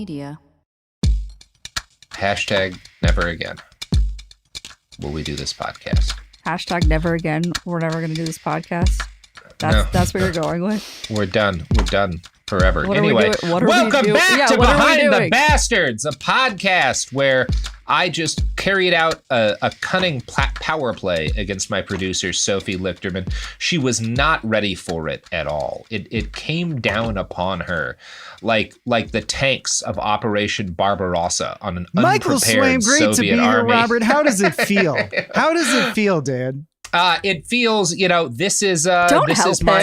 Media. Hashtag never again will we do this podcast. Hashtag never again. We're never going to do this podcast. That's what you're going with. We're done. We're done forever. What anyway, welcome back to Behind the Bastards, a podcast where I just carried out a cunning power play against my producer, Sophie Lichterman. She was not ready for it at all. It came down upon her like the tanks of Operation Barbarossa on an unprepared great Soviet to be here, army. Robert. How does it feel? How does it feel, dude? It feels, this is my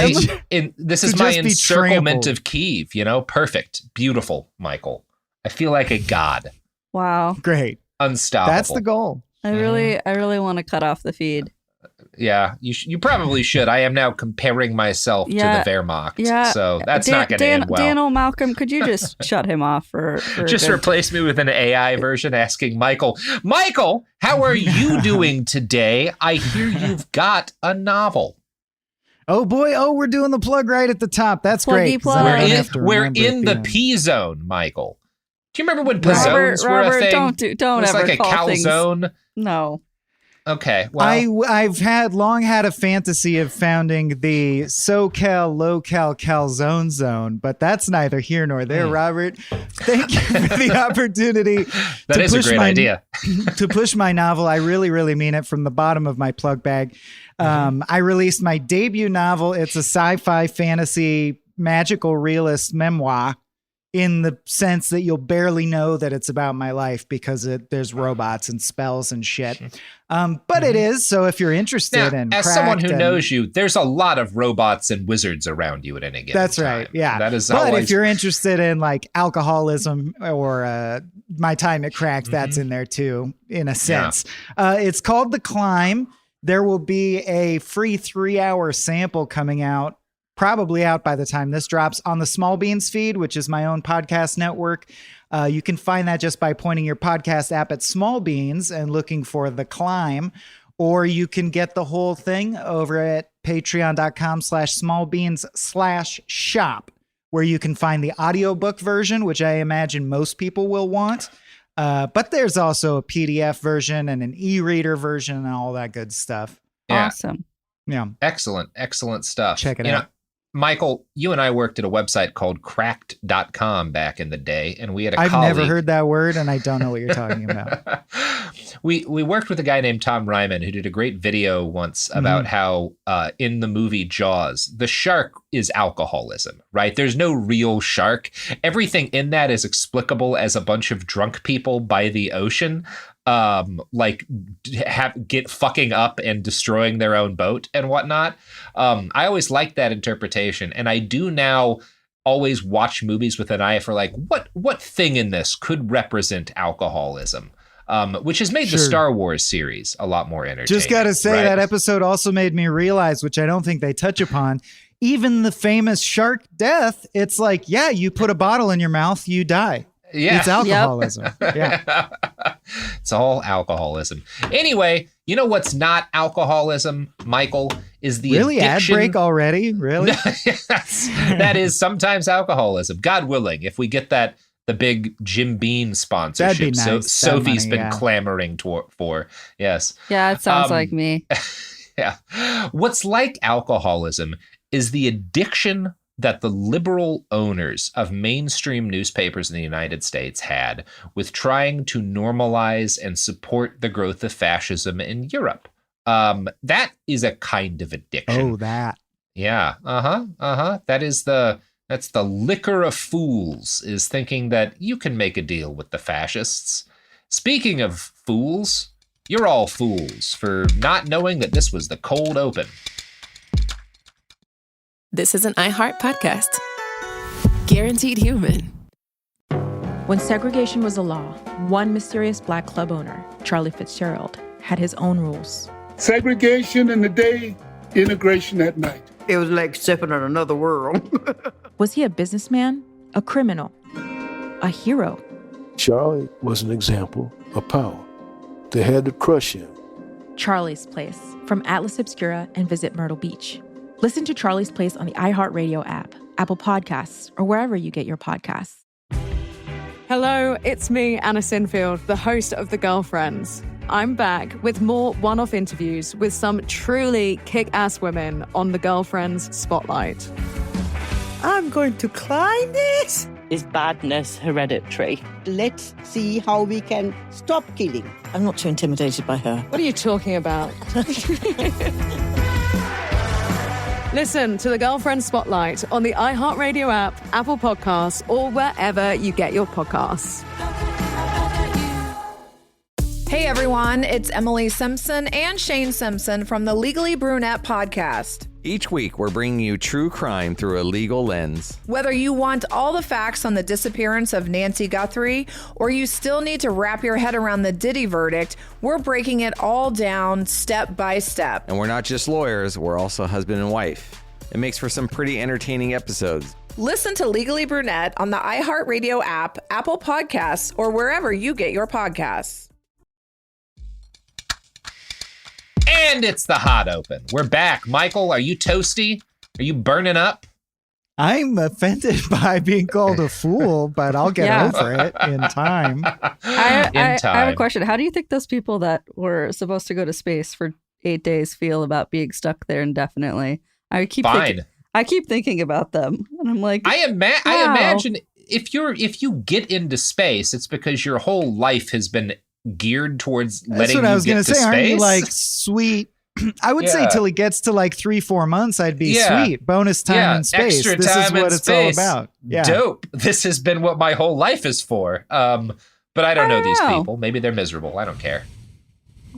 encirclement of Kyiv, perfect, beautiful, Michael. I feel like a god. Wow. Great. Unstoppable. That's the goal. I really want to cut off the feed. Yeah, you probably should. I am now comparing myself to the Wehrmacht. Yeah. So that's not going to end well. Daniel Malcolm, could you just shut him off for just replace me with an AI version asking Michael, how are you doing today? I hear you've got a novel. Oh boy, we're doing the plug right at the top. That's Pluggy great. plug. We're in the P zone, Michael. Do you remember when pizzones were a thing? Don't it was ever like a call calzone. Things. No. Okay. Well, I've long had a fantasy of founding the SoCal Local Calzone Zone, but that's neither here nor there. Robert, thank you for the opportunity. That is a great idea. To push my novel. I really, really mean it from the bottom of my plug bag. I released my debut novel. It's a sci-fi fantasy magical realist memoir, in the sense that you'll barely know that it's about my life because there's robots and spells and shit. But it is. So if you're interested in as someone who knows you, there's a lot of robots and wizards around you at any given time. That's right. Yeah. That is. But if you're interested in like alcoholism or my time at Cracked, that's in there too, in a sense. Yeah. It's called The Climb. There will be a free 3-hour sample coming out, probably out by the time this drops, on the Small Beans feed, which is my own podcast network. You can find that just by pointing your podcast app at Small Beans and looking for The Climb, or you can get the whole thing over at patreon.com/smallbeans/shop, where you can find the audiobook version, which I imagine most people will want. But there's also a PDF version and an e-reader version and all that good stuff. Yeah. Awesome. Yeah. Excellent stuff. Check it out. Michael, you and I worked at a website called cracked.com back in the day, and we had a I've colleague. never heard that word, and I don't know what you're talking about. We worked with a guy named Tom Ryman who did a great video once about how in the movie Jaws, the shark is alcoholism, right? There's no real shark. Everything in that is explicable as a bunch of drunk people by the ocean. Get fucking up and destroying their own boat and whatnot. I always liked that interpretation, and I do now always watch movies with an eye for like what thing in this could represent alcoholism, which has made the Star Wars series a lot more entertaining. Just gotta say, right? That episode also made me realize, which I don't think they touch upon, even the famous shark death. It's like, yeah, you put a bottle in your mouth, you die. Yeah. It's alcoholism. Yep. Yeah. It's all alcoholism. Anyway, you know what's not alcoholism, Michael, is the really addiction. Ad break already? Really? That is sometimes alcoholism. God willing, if we get the big Jim Beam sponsorship. That'd be nice. Sophie's been clamoring for. Yes. Yeah, it sounds like me. Yeah. What's like alcoholism is the addiction that the liberal owners of mainstream newspapers in the United States had with trying to normalize and support the growth of fascism in Europe. That is a kind of addiction. Oh, that. Yeah. That's the liquor of fools, is thinking that you can make a deal with the fascists. Speaking of fools, you're all fools for not knowing that this was the cold open. This is an iHeart podcast. Guaranteed human. When segregation was a law, one mysterious black club owner, Charlie Fitzgerald, had his own rules. Segregation in the day, integration at night. It was like stepping on another world. Was he a businessman, a criminal, a hero? Charlie was an example of power. They had to crush him. Charlie's Place, from Atlas Obscura and Visit Myrtle Beach. Listen to Charlie's Place on the iHeartRadio app, Apple Podcasts, or wherever you get your podcasts. Hello, it's me, Anna Sinfield, the host of The Girlfriends. I'm back with more one-off interviews with some truly kick-ass women on The Girlfriends Spotlight. I'm going to climb this. Is badness hereditary? Let's see how we can stop killing. I'm not too intimidated by her. What are you talking about? Listen to The Girlfriend Spotlight on the iHeartRadio app, Apple Podcasts, or wherever you get your podcasts. Hey everyone, it's Emily Simpson and Shane Simpson from the Legally Brunette podcast. Each week, we're bringing you true crime through a legal lens. Whether you want all the facts on the disappearance of Nancy Guthrie, or you still need to wrap your head around the Diddy verdict, we're breaking it all down step by step. And we're not just lawyers, we're also husband and wife. It makes for some pretty entertaining episodes. Listen to Legally Brunette on the iHeartRadio app, Apple Podcasts, or wherever you get your podcasts. And it's the hot open. We're back. Michael, are you toasty? Are you burning up? I'm offended by being called a fool, but I'll get over it in time. I have a question. How do you think those people that were supposed to go to space for 8 days feel about being stuck there indefinitely? I keep thinking about them, and I'm like, I imagine if you get into space, it's because your whole life has been geared towards letting you get to space. That's what I was going to say. Aren't you like sweet? I would say till he gets to like 3-4 months, I'd be sweet. Bonus time in space. Extra this time is what in it's space. all about. Yeah. Dope. This has been what my whole life is for. But I don't know these people. Maybe they're miserable. I don't care.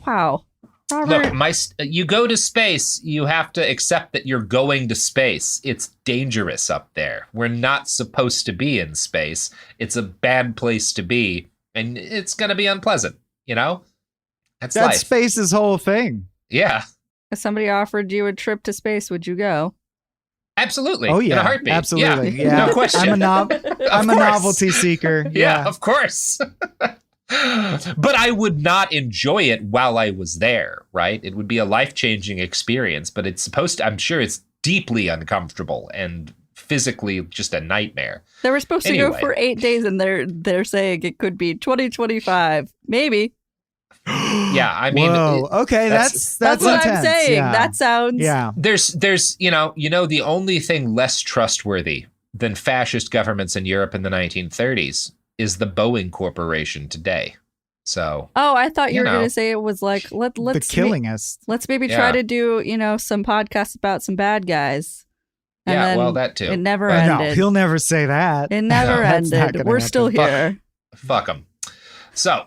Wow. Robert. Look, you go to space, you have to accept that you're going to space. It's dangerous up there. We're not supposed to be in space. It's a bad place to be. And it's going to be unpleasant, you know? That's life. Space's whole thing. Yeah. If somebody offered you a trip to space, would you go? Absolutely. Oh, yeah. In a heartbeat. Absolutely. Yeah. No question. I'm a novelty seeker. Yeah, of course. But I would not enjoy it while I was there, right? It would be a life-changing experience, but I'm sure it's deeply uncomfortable and physically just a nightmare. They were supposed to go for 8 days, and they're saying it could be 2025. Maybe. Yeah, I mean, okay, that's what intense. I'm saying. Yeah. That sounds. Yeah. There's the only thing less trustworthy than fascist governments in Europe in the 1930s is the Boeing Corporation today. So. Oh, I thought you were going to say it was like let's killing us. Let's maybe try to do some podcasts about some bad guys. And yeah, well, that too. It never ended. No, he'll never say that. It never ended. We're still here. Fuck them. So,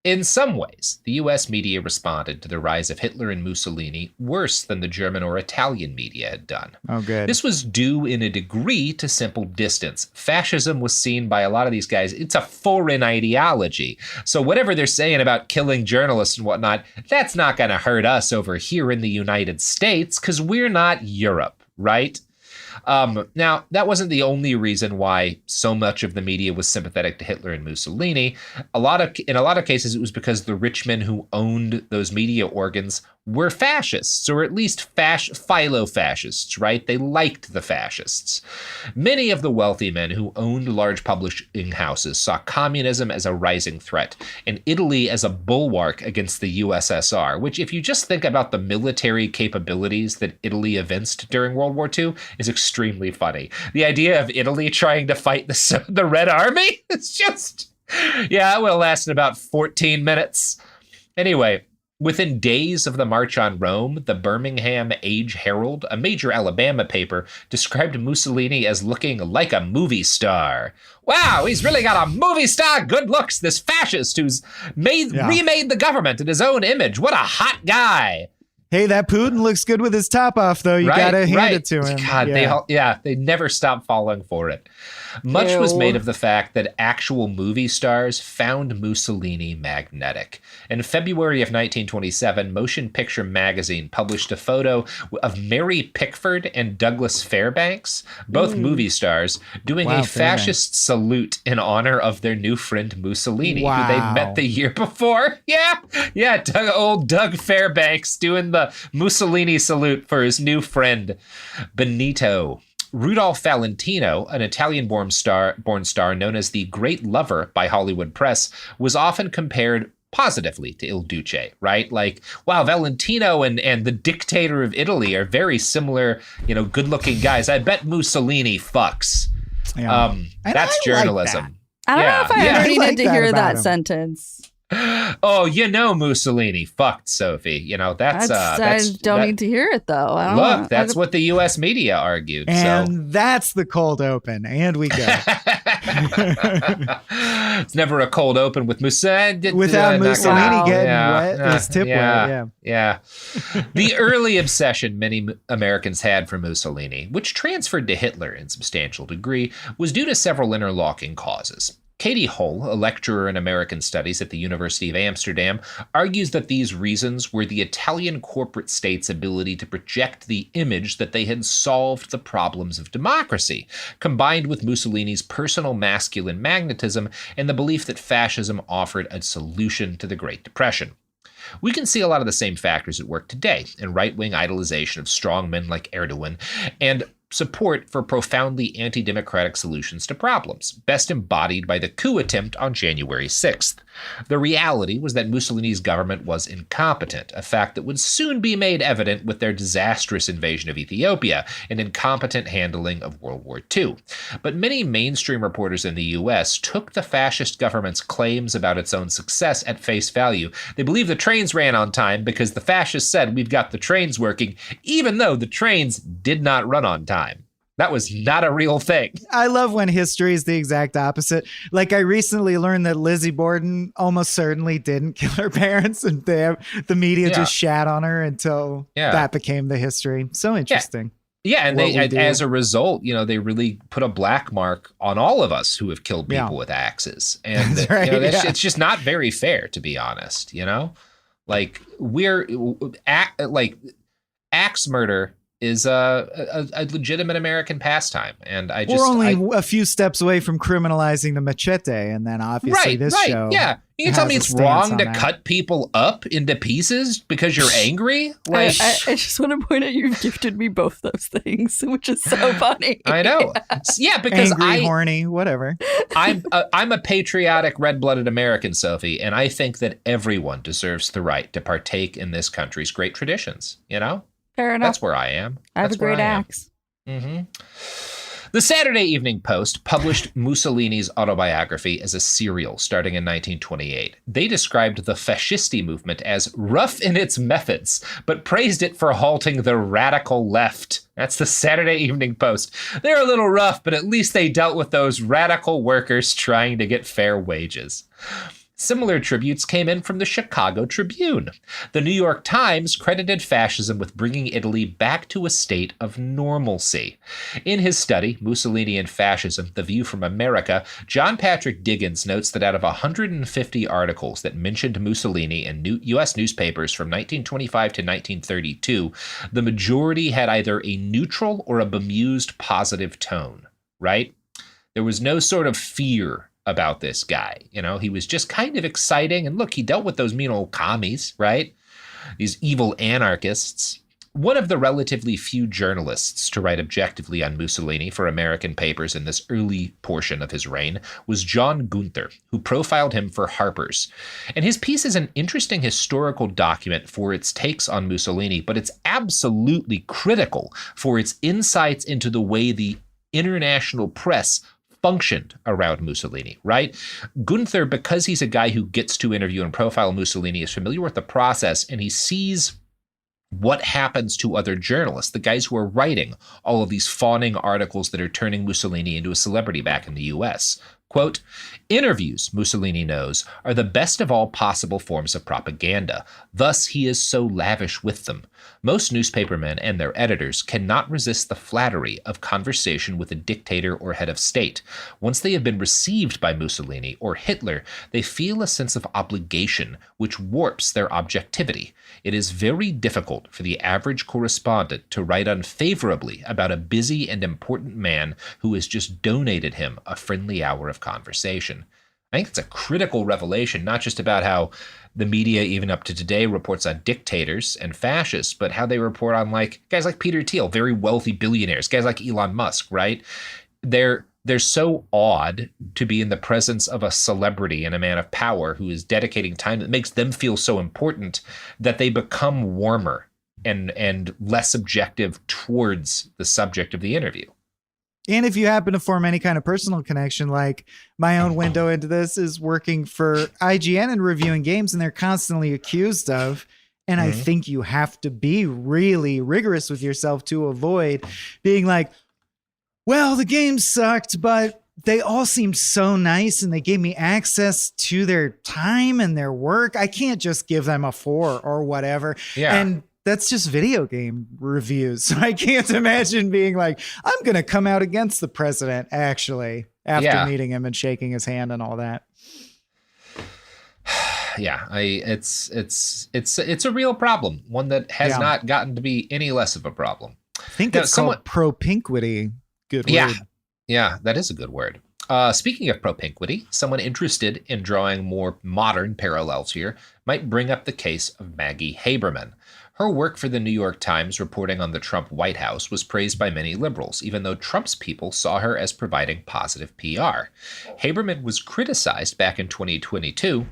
in some ways, the U.S. media responded to the rise of Hitler and Mussolini worse than the German or Italian media had done. Oh, good. This was due in a degree to simple distance. Fascism was seen by a lot of these guys, it's a foreign ideology. So whatever they're saying about killing journalists and whatnot, that's not going to hurt us over here in the United States because we're not Europe, right? Now, that wasn't the only reason why so much of the media was sympathetic to Hitler and Mussolini. In a lot of cases, it was because the rich men who owned those media organs were fascists, or at least philo-fascists, right? They liked the fascists. Many of the wealthy men who owned large publishing houses saw communism as a rising threat, and Italy as a bulwark against the USSR, which, if you just think about the military capabilities that Italy evinced during World War II, is extremely funny. The idea of Italy trying to fight the Red Army, it's just, yeah, it will last about 14 minutes. Anyway, within days of the March on Rome, the Birmingham Age Herald, a major Alabama paper, described Mussolini as looking like a movie star. Wow, he's really got a movie star good looks, this fascist who's remade the government in his own image. What a hot guy. Hey, that Putin looks good with his top off, though. You gotta hand it to him. God, they never stop falling for it. Much was made of the fact that actual movie stars found Mussolini magnetic. In February of 1927, Motion Picture Magazine published a photo of Mary Pickford and Douglas Fairbanks, both movie stars, doing a fascist salute in honor of their new friend Mussolini, who they met the year before. Yeah, old Doug Fairbanks doing the Mussolini salute for his new friend, Benito. Rudolph Valentino, an Italian-born star known as the Great Lover by Hollywood press, was often compared positively to Il Duce, right? Like, wow, Valentino and the dictator of Italy are very similar, good-looking guys. I bet Mussolini fucks. Yeah. That's journalism. Like that. I don't know if I ever needed to hear that sentence. Oh, Mussolini fucked Sophie. I don't need to hear it though. That's what the U.S. media argued. And that's the cold open. And we go. It's never a cold open with Mussolini. Without Mussolini getting wet. This tipware. Yeah. The early obsession many Americans had for Mussolini, which transferred to Hitler in substantial degree, was due to several interlocking causes. Katie Hull, a lecturer in American Studies at the University of Amsterdam, argues that these reasons were the Italian corporate state's ability to project the image that they had solved the problems of democracy, combined with Mussolini's personal masculine magnetism and the belief that fascism offered a solution to the Great Depression. We can see a lot of the same factors at work today in right-wing idolization of strongmen like Erdogan and support for profoundly anti-democratic solutions to problems, best embodied by the coup attempt on January 6th. The reality was that Mussolini's government was incompetent, a fact that would soon be made evident with their disastrous invasion of Ethiopia and incompetent handling of World War II. But many mainstream reporters in the U.S. took the fascist government's claims about its own success at face value. They believed the trains ran on time because the fascists said we've got the trains working, even though the trains did not run on time. That was not a real thing. I love when history is the exact opposite. Like, I recently learned that Lizzie Borden almost certainly didn't kill her parents, and the media just shat on her until that became the history. So interesting. Yeah, and as a result, they really put a black mark on all of us who have killed people with axes. And it's just not very fair, to be honest, Like, axe murder is a legitimate American pastime. And we're only a few steps away from criminalizing the machete. And then obviously this show. Yeah. You can tell me it's wrong to cut people up into pieces because you're angry? Like, I just want to point out you've gifted me both those things, which is so funny. I know. Yeah, because angry, horny, whatever. I'm a patriotic, red-blooded American, Sophie, and I think that everyone deserves the right to partake in this country's great traditions, Fair enough. That's where I am. I have a great axe. Mm-hmm. The Saturday Evening Post published Mussolini's autobiography as a serial starting in 1928. They described the fascisti movement as rough in its methods, but praised it for halting the radical left. That's the Saturday Evening Post. They're a little rough, but at least they dealt with those radical workers trying to get fair wages. Similar tributes came in from the Chicago Tribune. The New York Times credited fascism with bringing Italy back to a state of normalcy. In his study, Mussolini and Fascism, The View from America, John Patrick Diggins notes that out of 150 articles that mentioned Mussolini in U.S. newspapers from 1925 to 1932, the majority had either a neutral or a bemused positive tone, right? There was no sort of fear about this guy. He was just kind of exciting. And look, he dealt with those mean old commies, right? These evil anarchists. One of the relatively few journalists to write objectively on Mussolini for American papers in this early portion of his reign was John Gunther, who profiled him for Harper's. And his piece is an interesting historical document for its takes on Mussolini, but it's absolutely critical for its insights into the way the international press functioned around Mussolini, right? Gunther, because he's a guy who gets to interview and profile Mussolini, is familiar with the process, and he sees what happens to other journalists, the guys who are writing all of these fawning articles that are turning Mussolini into a celebrity back in the U.S. Quote, interviews, Mussolini knows, are the best of all possible forms of propaganda. Thus, he is so lavish with them. Most newspapermen and their editors cannot resist the flattery of conversation with a dictator or head of state. Once they have been received by Mussolini or Hitler, they feel a sense of obligation which warps their objectivity. It is very difficult for the average correspondent to write unfavorably about a busy and important man who has just donated him a friendly hour of conversation. I think it's a critical revelation, not just about how the media, even up to today, reports on dictators and fascists, but how they report on like guys like Peter Thiel, very wealthy billionaires, guys like Elon Musk, right? They're so odd to be in the presence of a celebrity and a man of power who is dedicating time that makes them feel so important that they become warmer and less objective towards the subject of the interview. And if you happen to form any kind of personal connection, like my own window into this is working for IGN and reviewing games, and they're constantly accused of. And I think you have to be really rigorous with yourself to avoid being like, well, the game sucked, but they all seemed so nice and they gave me access to their time and their work. I can't just give them a 4 or whatever. Yeah. And that's just video game reviews. So I can't imagine being like, I'm going to come out against the president, actually, after meeting him and shaking his hand and all that. Yeah, it's a real problem, one that has not gotten to be any less of a problem. I think it's called propinquity. Good word. Yeah, that is a good word. Speaking of propinquity, someone interested in drawing more modern parallels here might bring up the case of Maggie Haberman. Her work for the New York Times reporting on the Trump White House was praised by many liberals, even though Trump's people saw her as providing positive PR. Haberman was criticized back in 2022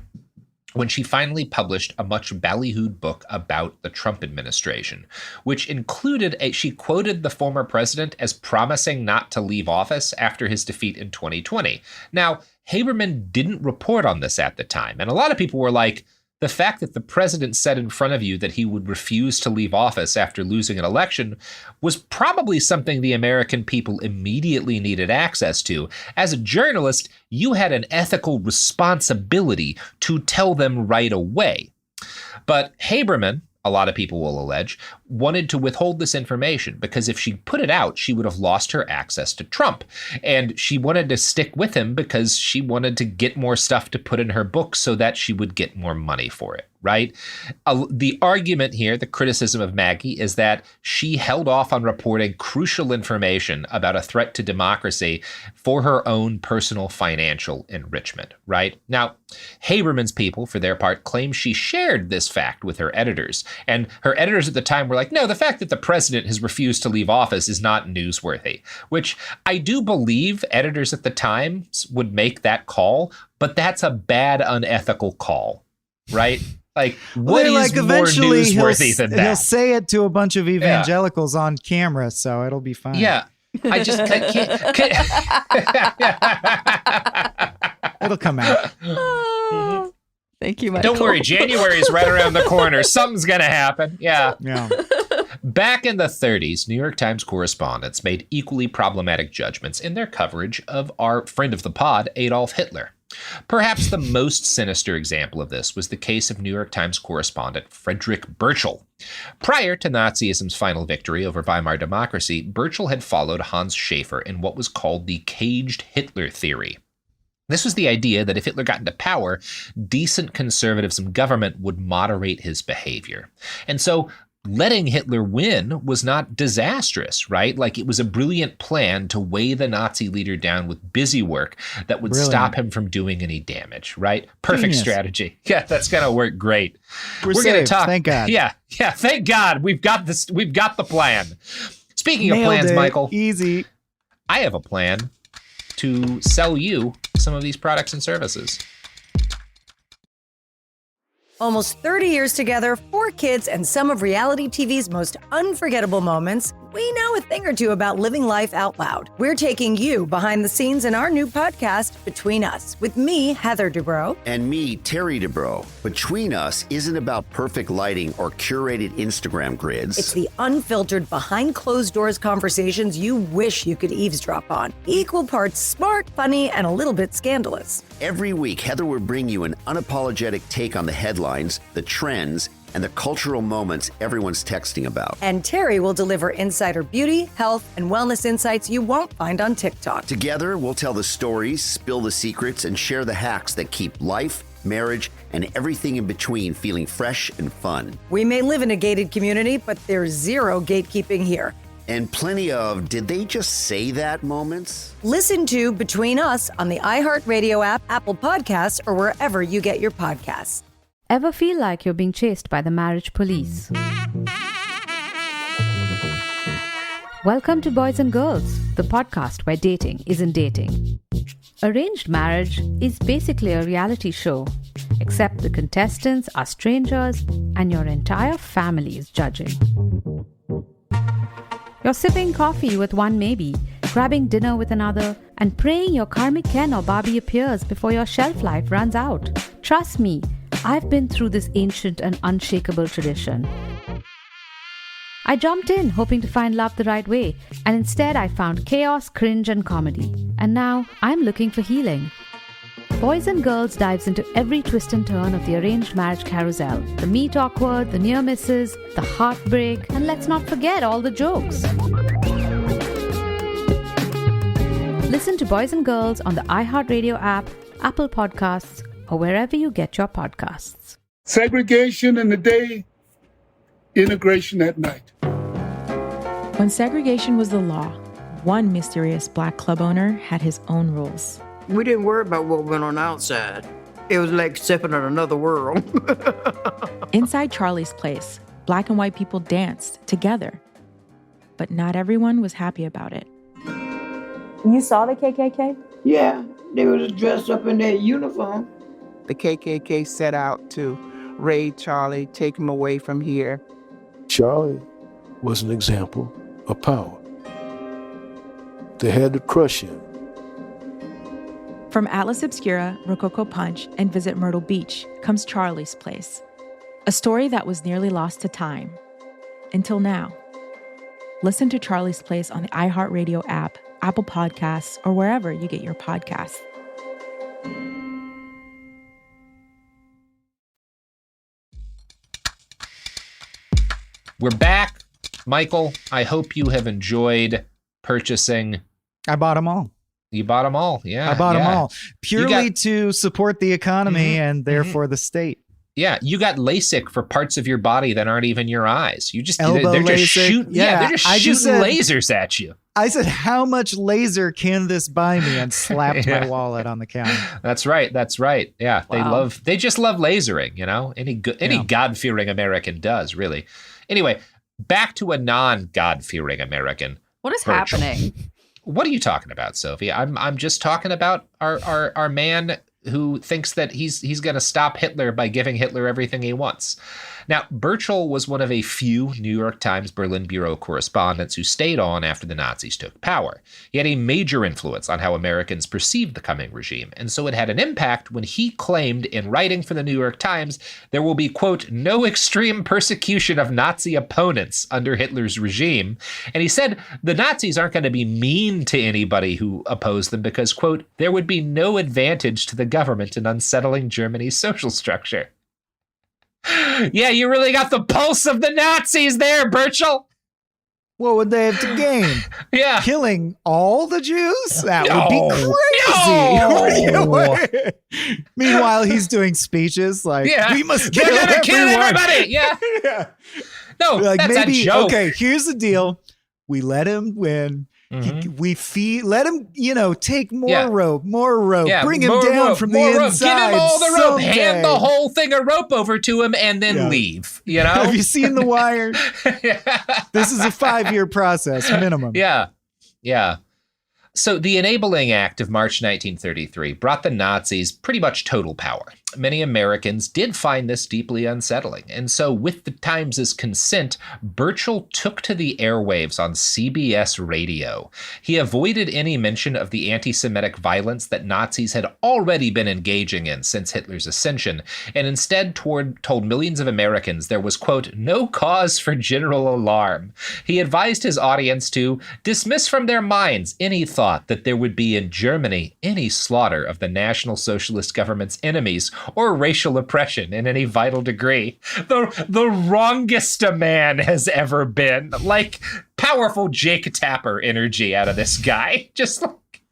when she finally published a much ballyhooed book about the Trump administration, which included she quoted the former president as promising not to leave office after his defeat in 2020. Now, Haberman didn't report on this at the time, and a lot of people were like, the fact that the president said in front of you that he would refuse to leave office after losing an election was probably something the American people immediately needed access to. As a journalist, you had an ethical responsibility to tell them right away. But Haberman, a lot of people will allege, wanted to withhold this information because if she put it out, she would have lost her access to Trump. And she wanted to stick with him because she wanted to get more stuff to put in her book so that she would get more money for it, right? The argument here, the criticism of Maggie, is that she held off on reporting crucial information about a threat to democracy for her own personal financial enrichment, right? Now, Haberman's people, for their part, claim she shared this fact with her editors. And her editors at the time were like, no, the fact that the president has refused to leave office is not newsworthy, which I do believe editors at the time would make that call, but that's a bad, unethical call, right? Like, what is like, more newsworthy than that? He'll say it to a bunch of evangelicals on camera, so it'll be fine. Yeah. I just can't. It'll come out. Thank you, Michael. Don't worry, January is right around the corner. Something's going to happen. Yeah. Back in the 30s, New York Times correspondents made equally problematic judgments in their coverage of our friend of the pod, Adolf Hitler. Perhaps the most sinister example of this was the case of New York Times correspondent Friedrich Burchell. Prior to Nazism's final victory over Weimar democracy, Burchell had followed Hans Schaeffer in what was called the caged Hitler theory. This was the idea that if Hitler got into power, decent conservatives in government would moderate his behavior. And so letting Hitler win was not disastrous, right? Like, it was a brilliant plan to weigh the Nazi leader down with busy work that would stop him from doing any damage, right? Perfect strategy. Yeah, that's going to work great. We're going to talk. Thank God. Yeah, thank God. We've got this. We've got the plan. Speaking of plans, Michael. Easy. I have a plan to sell you some of these products and services. Almost 30 years together, 4 kids, and some of reality TV's most unforgettable moments, we know a thing or two about living life out loud. We're taking you behind the scenes in our new podcast, Between Us, with me, Heather Dubrow. And me, Terry Dubrow. Between Us isn't about perfect lighting or curated Instagram grids. It's the unfiltered, behind-closed-doors conversations you wish you could eavesdrop on. Equal parts smart, funny, and a little bit scandalous. Every week, Heather will bring you an unapologetic take on the headlines, the trends, and the cultural moments everyone's texting about. And Terry will deliver insider beauty, health, and wellness insights you won't find on TikTok. Together, we'll tell the stories, spill the secrets, and share the hacks that keep life, marriage, and everything in between feeling fresh and fun. We may live in a gated community, but there's zero gatekeeping here. and plenty of did they just say that moments. Listen to Between Us on the iHeartRadio app, Apple Podcasts, or wherever you get your podcasts. Ever feel like you're being chased by the marriage police? Welcome to Boys and Girls, the podcast where dating isn't dating. Arranged marriage is basically a reality show, except the contestants are strangers and your entire family is judging. You're sipping coffee with one maybe, grabbing dinner with another, and praying your karmic Ken or Barbie appears before your shelf life runs out. Trust me, I've been through this ancient and unshakable tradition. I jumped in hoping to find love the right way, and instead I found chaos, cringe, and comedy. And now I'm looking for healing. Boys and Girls dives into every twist and turn of the arranged marriage carousel. The meet awkward, the near misses, the heartbreak, and let's not forget all the jokes. Listen to Boys and Girls on the iHeartRadio app, Apple Podcasts, or wherever you get your podcasts. Segregation in the day, integration at night. When segregation was the law, one mysterious black club owner had his own rules. We didn't worry about what went on outside. It was like stepping in another world. Inside Charlie's place, black and white people danced together. But not everyone was happy about it. You saw the KKK? Yeah, they was dressed up in their uniform. The KKK set out to raid Charlie, take him away from here. Charlie was an example of power. They had to crush him. From Atlas Obscura, Rococo Punch, and Visit Myrtle Beach comes Charlie's Place, a story that was nearly lost to time. Until now. Listen to Charlie's Place on the iHeartRadio app, Apple Podcasts, or wherever you get your podcasts. We're back. Michael, I hope you have enjoyed purchasing. I bought them all. You bought them all, yeah. I bought them all purely to support the economy and therefore the state. Yeah, you got LASIK for parts of your body that aren't even your eyes. You just elbow they're LASIK. Just shooting, they're just shooting lasers at you. I said, "How much laser can this buy me?" and slapped my wallet on the counter. That's right. Yeah, wow. They just love lasering. You know, any God-fearing American does really. Anyway, back to a non-God-fearing American. What is happening? What are you talking about, Sophie? I'm just talking about our man who thinks that he's going to stop Hitler by giving Hitler everything he wants. Now, Burchell was one of a few New York Times Berlin Bureau correspondents who stayed on after the Nazis took power. He had a major influence on how Americans perceived the coming regime, and so it had an impact when he claimed in writing for the New York Times there will be, quote, no extreme persecution of Nazi opponents under Hitler's regime. And he said the Nazis aren't going to be mean to anybody who opposed them because, quote, there would be no advantage to the government in unsettling Germany's social structure. Yeah, you really got the pulse of the Nazis there, Burchell. What would they have to gain? Yeah. Killing all the Jews? That would be crazy. Meanwhile, he's doing speeches like, we must kill everybody. Yeah. No, like, that's maybe, a joke. Okay, here's the deal. We let him win. Mm-hmm. Let him, take more rope, bring him down from the inside. Give him all the rope, hand the whole thing of rope over to him, and then leave. Have you seen The Wire? This is a 5-year process minimum. Yeah. So the Enabling Act of March 1933 brought the Nazis pretty much total power. Many Americans did find this deeply unsettling, and so with the Times' consent, Burchell took to the airwaves on CBS radio. He avoided any mention of the anti-Semitic violence that Nazis had already been engaging in since Hitler's ascension, and instead told millions of Americans there was, quote, no cause for general alarm. He advised his audience to dismiss from their minds any thought that there would be in Germany any slaughter of the National Socialist government's enemies or racial oppression in any vital degree. The wrongest a man has ever been. Like, powerful Jake Tapper energy out of this guy. Just like,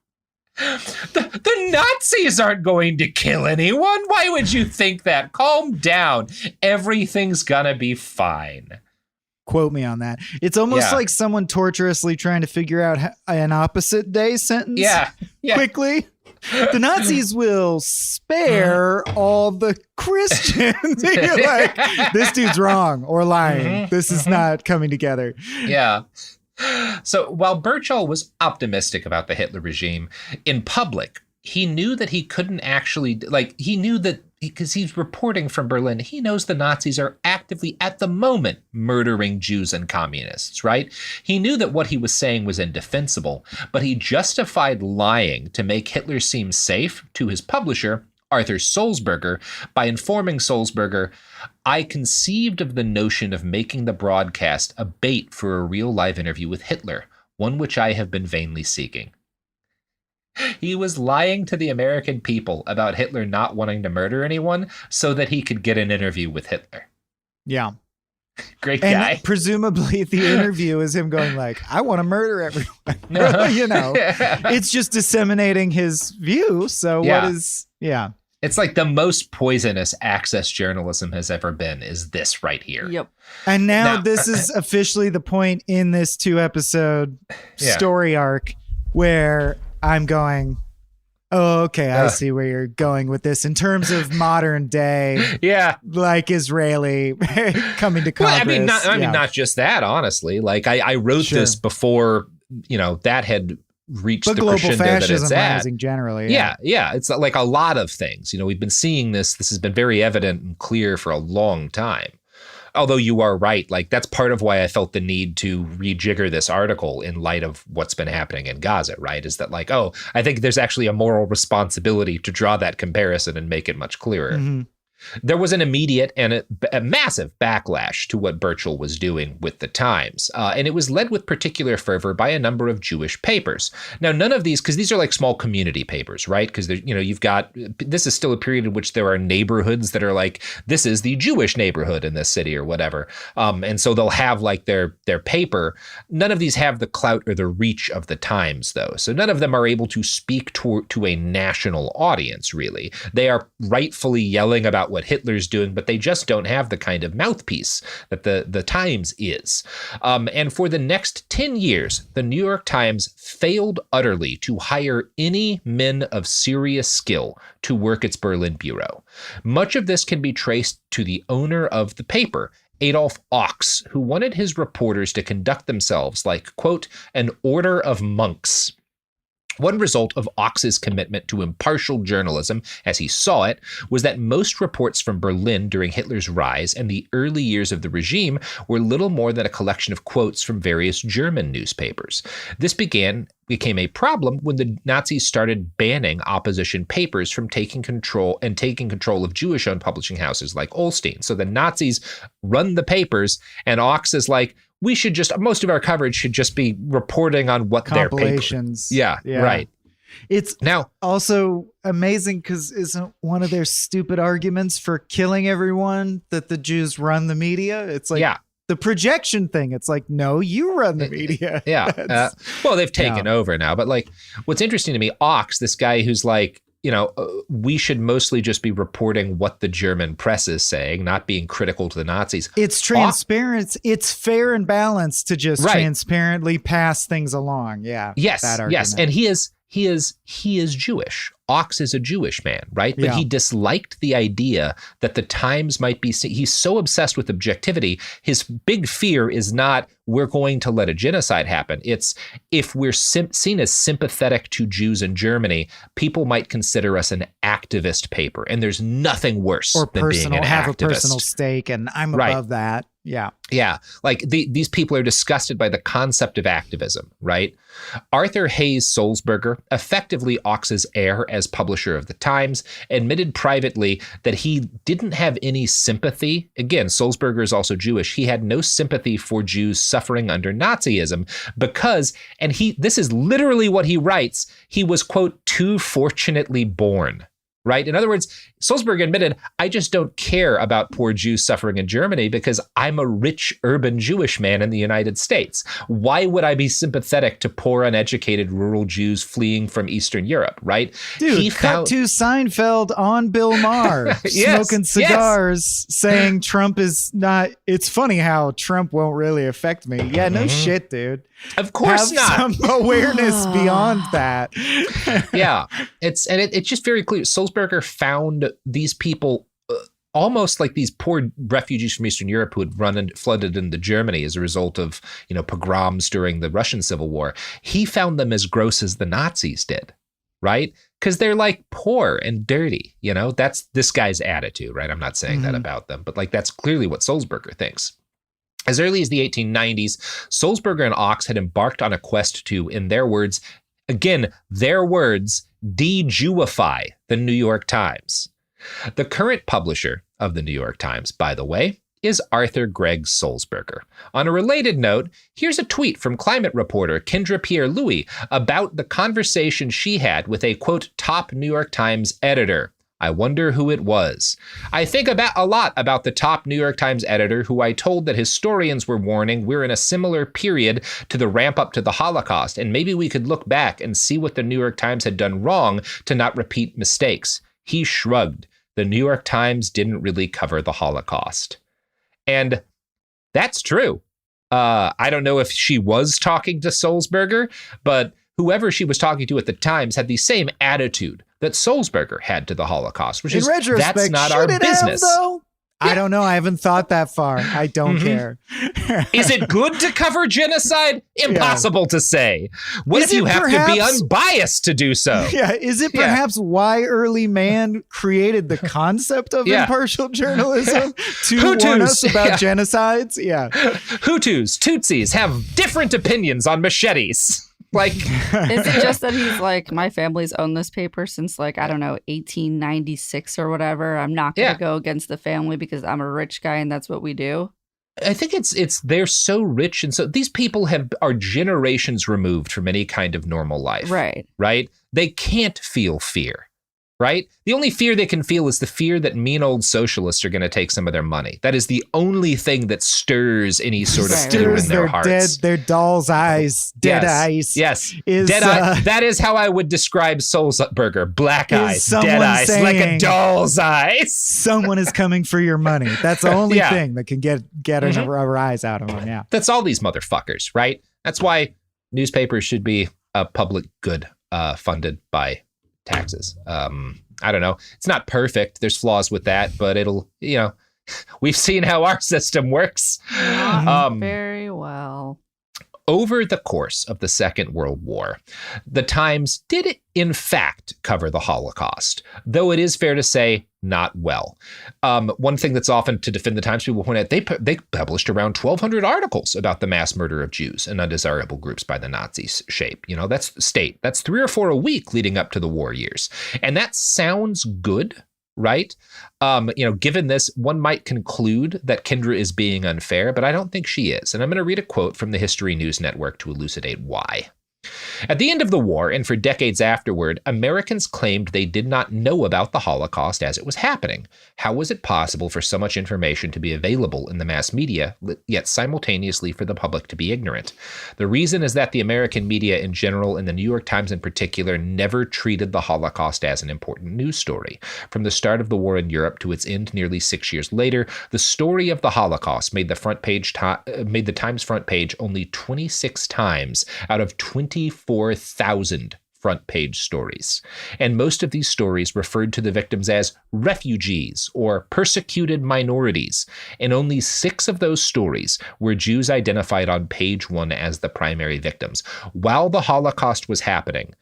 the Nazis aren't going to kill anyone. Why would you think that? Calm down. Everything's gonna be fine. quote me on that. It's almost like someone torturously trying to figure out an opposite day sentence quickly. The Nazis will spare all the Christians. You're like, this dude's wrong or lying. This is not coming together. Yeah. So while Birchall was optimistic about the Hitler regime, in public, he knew that he couldn't actually, he knew that because he's reporting from Berlin, he knows the Nazis are actively, at the moment, murdering Jews and communists, right? He knew that what he was saying was indefensible, but he justified lying to make Hitler seem safe to his publisher, Arthur Sulzberger, by informing Sulzberger, I conceived of the notion of making the broadcast a bait for a real live interview with Hitler, one which I have been vainly seeking. He was lying to the American people about Hitler not wanting to murder anyone so that he could get an interview with Hitler. Yeah. Great guy. And presumably the interview is him going like, I want to murder everyone. You know, it's just disseminating his view. So it's like the most poisonous access journalism has ever been is this right here. Yep. And now this is officially the point in this 2-episode story arc where I'm going, oh, okay, I see where you're going with this in terms of modern day, like Israeli coming to Congress. Well, I mean, not just that, honestly. Like I wrote this before, that had reached the global crescendo fascism that it's at. rising generally. Yeah. It's like a lot of things. We've been seeing this. This has been very evident and clear for a long time. Although you are right, like that's part of why I felt the need to rejigger this article in light of what's been happening in Gaza, right? Is that like, I think there's actually a moral responsibility to draw that comparison and make it much clearer. Mm-hmm. There was an immediate and a massive backlash to what Birchall was doing with the Times, and it was led with particular fervor by a number of Jewish papers. Now, none of these, because these are like small community papers, right? Because you've got, this is still a period in which there are neighborhoods that are like, this is the Jewish neighborhood in this city or whatever, and so they'll have like their paper. None of these have the clout or the reach of the Times, though, so none of them are able to speak to a national audience. Really, they are rightfully yelling about what Hitler's doing, but they just don't have the kind of mouthpiece that the Times is. And for the next 10 years, the New York Times failed utterly to hire any men of serious skill to work its Berlin bureau. Much of this can be traced to the owner of the paper, Adolf Ochs, who wanted his reporters to conduct themselves like, quote, an order of monks. One result of Ochs's commitment to impartial journalism, as he saw it, was that most reports from Berlin during Hitler's rise and the early years of the regime were little more than a collection of quotes from various German newspapers. This became a problem when the Nazis started banning opposition papers from taking control of Jewish-owned publishing houses like Olstein. So the Nazis run the papers, and Ochs is like, most of our coverage should just be reporting on what their compilations. Yeah, right. It's now also amazing because isn't one of their stupid arguments for killing everyone that the Jews run the media? It's like the projection thing. It's like, no, you run the media. Yeah. Well, they've taken over now. But like, what's interesting to me, Ochs, this guy who's like, we should mostly just be reporting what the German press is saying, not being critical to the Nazis. It's transparent. It's fair and balanced to just transparently pass things along. Yeah. Yes. And he is Jewish. Ochs is a Jewish man, right? But he disliked the idea that the Times might be, he's so obsessed with objectivity. His big fear is not, we're going to let a genocide happen. It's, if we're seen as sympathetic to Jews in Germany, people might consider us an activist paper. And there's nothing worse than being an activist. A personal stake, and I'm above that. Yeah. Yeah. Like these people are disgusted by the concept of activism, right? Arthur Hayes Sulzberger, effectively Ochs's heir as publisher of the Times, admitted privately that he didn't have any sympathy. Again, Sulzberger is also Jewish. He had no sympathy for Jews suffering under Nazism because, this is literally what he writes, he was, quote, too fortunately born. right? In other words, Sulzberger admitted, I just don't care about poor Jews suffering in Germany because I'm a rich urban Jewish man in the United States. Why would I be sympathetic to poor, uneducated rural Jews fleeing from Eastern Europe, right? Dude, cut to Seinfeld on Bill Maher, smoking cigars, saying Trump is not, it's funny how Trump won't really affect me. Yeah, no shit, dude. Of course not. Some awareness beyond that. Yeah, it's just very clear. Sulzberger found these people almost like these poor refugees from Eastern Europe who had flooded into Germany as a result of, pogroms during the Russian Civil War. He found them as gross as the Nazis did, right? Because they're like poor and dirty. That's this guy's attitude, right? I'm not saying that about them, but like that's clearly what Sulzberger thinks. As early as the 1890s, Sulzberger and Ochs had embarked on a quest to, in their words, again, their words, de-Jewify the New York Times. The current publisher of the New York Times, by the way, is Arthur Gregg Sulzberger. On a related note, here's a tweet from climate reporter Kendra Pierre-Louis about the conversation she had with a, quote, top New York Times editor. I wonder who it was. I think a lot about the top New York Times editor who I told that historians were warning we're in a similar period to the ramp up to the Holocaust, and maybe we could look back and see what the New York Times had done wrong to not repeat mistakes. He shrugged. The New York Times didn't really cover the Holocaust. And that's true. I don't know if she was talking to Sulzberger, but whoever she was talking to at the Times had the same attitude that Sulzberger had to the Holocaust, which is, that's not our business. I don't know. I haven't thought that far. I don't care. Is it good to cover genocide? Impossible to say. What if you have to be unbiased to do so? Yeah. Is it perhaps why early man created the concept of impartial journalism to warn us about genocides? Yeah. Hutus, Tutsis have different opinions on machetes. Like, is it just that he's like, my family's owned this paper since 1896 or whatever? I'm not going to go against the family because I'm a rich guy and that's what we do. I think it's they're so rich, and so these people are generations removed from any kind of normal life. Right. They can't feel fear. Right? The only fear they can feel is the fear that mean old socialists are going to take some of their money. That is the only thing that stirs any sort of fear in their hearts. Their doll's eyes, dead eyes. Yes. Dead eye. That is how I would describe Sulzberger. Black eyes, dead eyes, like a doll's eyes. Someone is coming for your money. That's the only thing that can get a rise out of them. Yeah. That's all these motherfuckers, right? That's why newspapers should be a public good funded by taxes. I don't know. It's not perfect. There's flaws with that, but it'll, we've seen how our system works. Very well. Over the course of the Second World War, the Times did in fact cover the Holocaust, though it is fair to say not well. One thing that's often to defend the Times, people point out, they published around 1,200 articles about the mass murder of Jews and undesirable groups by the Nazis shape. That's state. That's 3 or 4 a week leading up to the war years. And that sounds good, right? Given this, one might conclude that Kendra is being unfair, but I don't think she is. And I'm going to read a quote from the History News Network to elucidate why. At the end of the war, and for decades afterward, Americans claimed they did not know about the Holocaust as it was happening. How was it possible for so much information to be available in the mass media, yet simultaneously for the public to be ignorant? The reason is that the American media in general, and the New York Times in particular, never treated the Holocaust as an important news story. From the start of the war in Europe to its end nearly 6 years later, the story of the Holocaust made the Times front page only 26 times out of 24,000 front page stories. And most of these stories referred to the victims as refugees or persecuted minorities. And only 6 of those stories were Jews identified on page 1 as the primary victims. While the Holocaust was happening,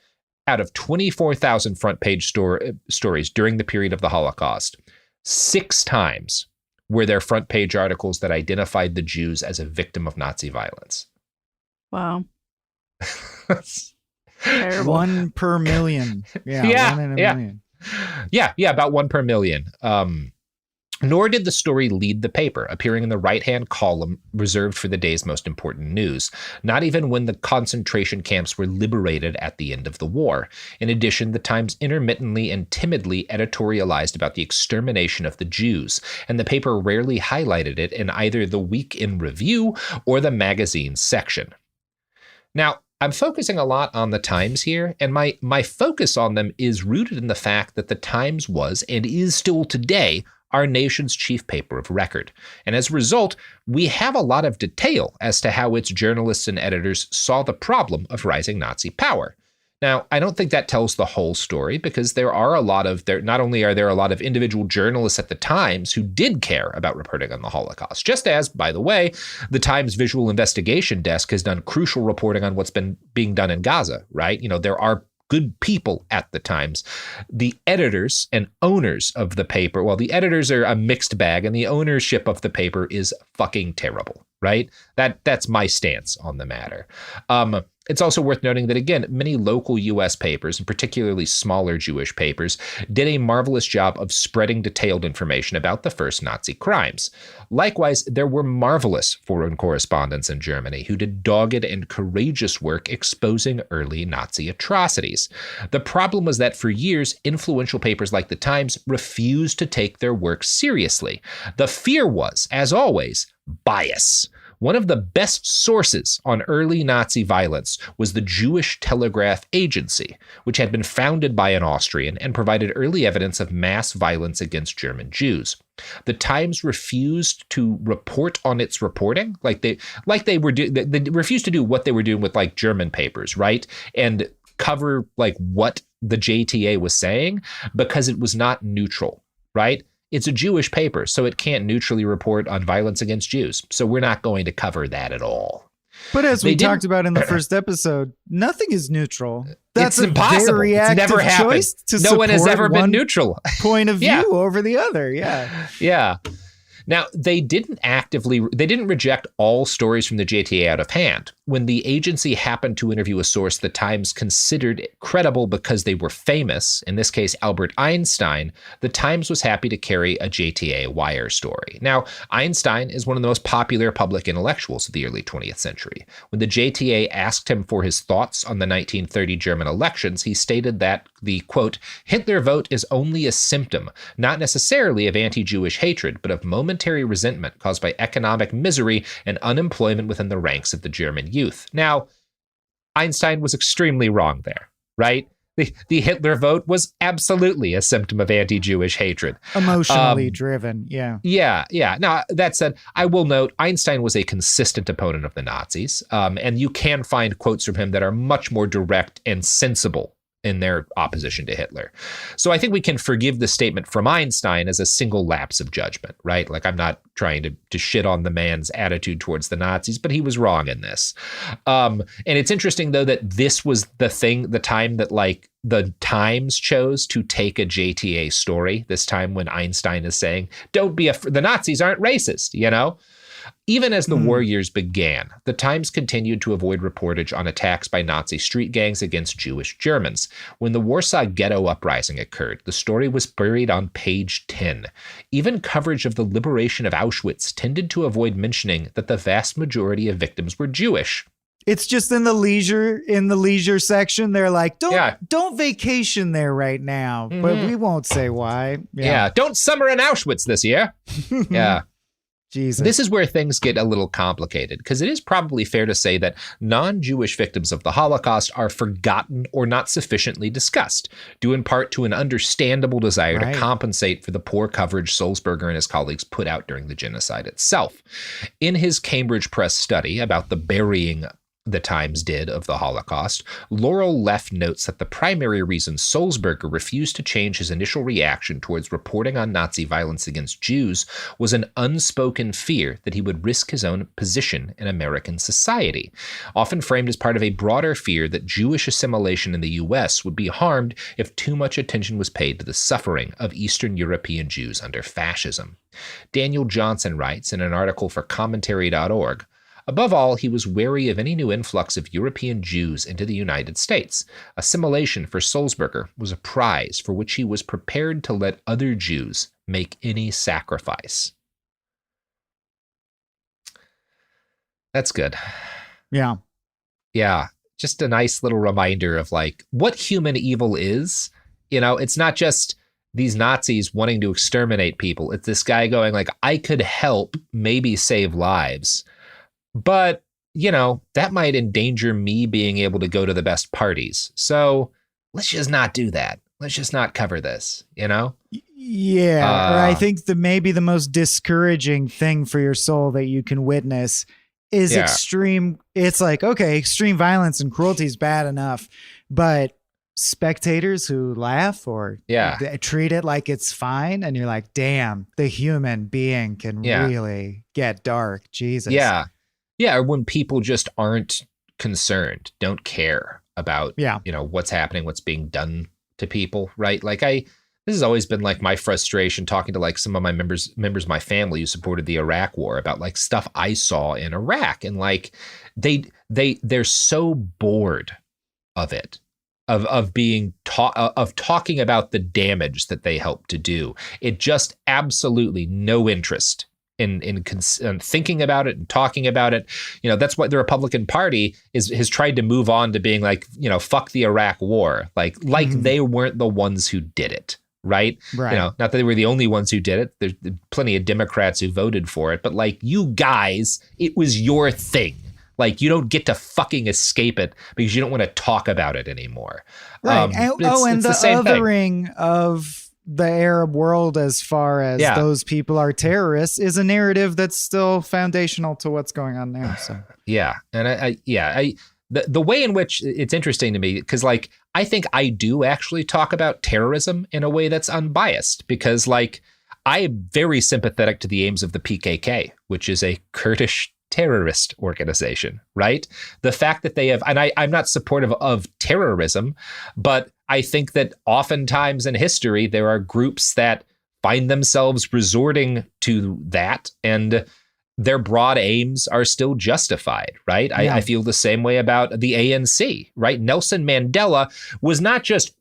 out of 24,000 front page stories during the period of the Holocaust, 6 times were there front page articles that identified the Jews as a victim of Nazi violence. Wow. Terrible. 1 per million. Yeah. 1 in a million. Yeah, about 1 per million. Nor did the story lead the paper, appearing in the right-hand column reserved for the day's most important news, not even when the concentration camps were liberated at the end of the war. In addition, the Times intermittently and timidly editorialized about the extermination of the Jews, and the paper rarely highlighted it in either the Week in Review or the magazine's section. Now, I'm focusing a lot on the Times here, and my focus on them is rooted in the fact that the Times was, and is still today, our nation's chief paper of record. And as a result, we have a lot of detail as to how its journalists and editors saw the problem of rising Nazi power. Now, I don't think that tells the whole story, because not only are there a lot of individual journalists at the Times who did care about reporting on the Holocaust, just as, by the way, the Times Visual Investigation Desk has done crucial reporting on what's been being done in Gaza, right? There are good people at the Times. The editors and owners of the paper, well, the editors are a mixed bag, and the ownership of the paper is fucking terrible, right? That's my stance on the matter. It's also worth noting that, again, many local U.S. papers, and particularly smaller Jewish papers, did a marvelous job of spreading detailed information about the first Nazi crimes. Likewise, there were marvelous foreign correspondents in Germany who did dogged and courageous work exposing early Nazi atrocities. The problem was that for years, influential papers like the Times refused to take their work seriously. The fear was, as always, bias. One of the best sources on early Nazi violence was the Jewish Telegraph Agency, which had been founded by an Austrian and provided early evidence of mass violence against German Jews. The Times refused to report on its reporting, they refused to do what they were doing with German papers, right? And cover what the JTA was saying, because it was not neutral, right? It's a Jewish paper, so it can't neutrally report on violence against Jews. So we're not going to cover that at all. But as we talked about in the first episode, nothing is neutral. That's it's impossible. It's never happened. No one has ever been neutral. Point of view over the other. Yeah. Yeah. Now, they didn't reject all stories from the JTA out of hand. When the agency happened to interview a source the Times considered credible because they were famous, in this case, Albert Einstein, the Times was happy to carry a JTA wire story. Now, Einstein is one of the most popular public intellectuals of the early 20th century. When the JTA asked him for his thoughts on the 1930 German elections, he stated that the, quote, Hitler vote is only a symptom, not necessarily of anti-Jewish hatred, but of momentary resentment caused by economic misery and unemployment within the ranks of the German youth. Now, Einstein was extremely wrong there, right? The Hitler vote was absolutely a symptom of anti-Jewish hatred. Emotionally driven, yeah. Yeah. Now, that said, I will note Einstein was a consistent opponent of the Nazis, and you can find quotes from him that are much more direct and sensible in their opposition to Hitler. So I think we can forgive the statement from Einstein as a single lapse of judgment, right? I'm not trying to shit on the man's attitude towards the Nazis, but he was wrong in this. And it's interesting, though, that this was the time that the Times chose to take a JTA story, this time when Einstein is saying, don't be the Nazis aren't racist, Even as the war years began, the Times continued to avoid reportage on attacks by Nazi street gangs against Jewish Germans. When the Warsaw Ghetto Uprising occurred, the story was buried on page 10. Even coverage of the liberation of Auschwitz tended to avoid mentioning that the vast majority of victims were Jewish. It's just in the leisure section. They're like, don't vacation there right now, but we won't say why. Yeah. Don't summer in Auschwitz this year. Yeah. Jesus. This is where things get a little complicated, because it is probably fair to say that non-Jewish victims of the Holocaust are forgotten or not sufficiently discussed, due in part to an understandable desire to compensate for the poor coverage Sulzberger and his colleagues put out during the genocide itself. In his Cambridge Press study about the burying the Times did of the Holocaust, Laurel Leff notes that the primary reason Sulzberger refused to change his initial reaction towards reporting on Nazi violence against Jews was an unspoken fear that he would risk his own position in American society, often framed as part of a broader fear that Jewish assimilation in the U.S. would be harmed if too much attention was paid to the suffering of Eastern European Jews under fascism. Daniel Johnson writes in an article for commentary.org, Above all, he was wary of any new influx of European Jews into the United States. Assimilation for Sulzberger was a prize for which he was prepared to let other Jews make any sacrifice. That's good. Yeah. Yeah. Just a nice little reminder of like what human evil is. You know, it's not just these Nazis wanting to exterminate people. It's this guy going like, I could help maybe save lives, but you know, that might endanger me being able to go to the best parties. So let's just not do that. Let's just not cover this, you know? Yeah. Or I think maybe the most discouraging thing for your soul that you can witness is extreme. It's like, okay, extreme violence and cruelty is bad enough, but spectators who laugh or treat it like it's fine, and you're like, damn, the human being can really get dark. Jesus. Yeah. Or when people just aren't concerned, don't care about, you know, what's happening, what's being done to people, right? Like this has always been like my frustration talking to like some of my members of my family who supported the Iraq war about like stuff I saw in Iraq, and like they're so bored of it, of being of talking about the damage that they helped to do. It just absolutely no interest in thinking about it and talking about it. You know, that's what the Republican Party has tried to move on to being like, you know, fuck the Iraq war, like they weren't the ones who did it. Right. You know, not that they were the only ones who did it. There's plenty of Democrats who voted for it. But like, you guys, it was your thing. Like, you don't get to fucking escape it because you don't want to talk about it anymore. Right. And the othering of the Arab world as far as those people are terrorists is a narrative that's still foundational to what's going on there. So yeah. And the way in which it's interesting to me, because like, I think I do actually talk about terrorism in a way that's unbiased, because like, I am very sympathetic to the aims of the PKK, which is a Kurdish terrorist organization, right? The fact that they have, and I'm not supportive of terrorism, but I think that oftentimes in history, there are groups that find themselves resorting to that, and their broad aims are still justified, right? I feel the same way about the ANC, right? Nelson Mandela was not just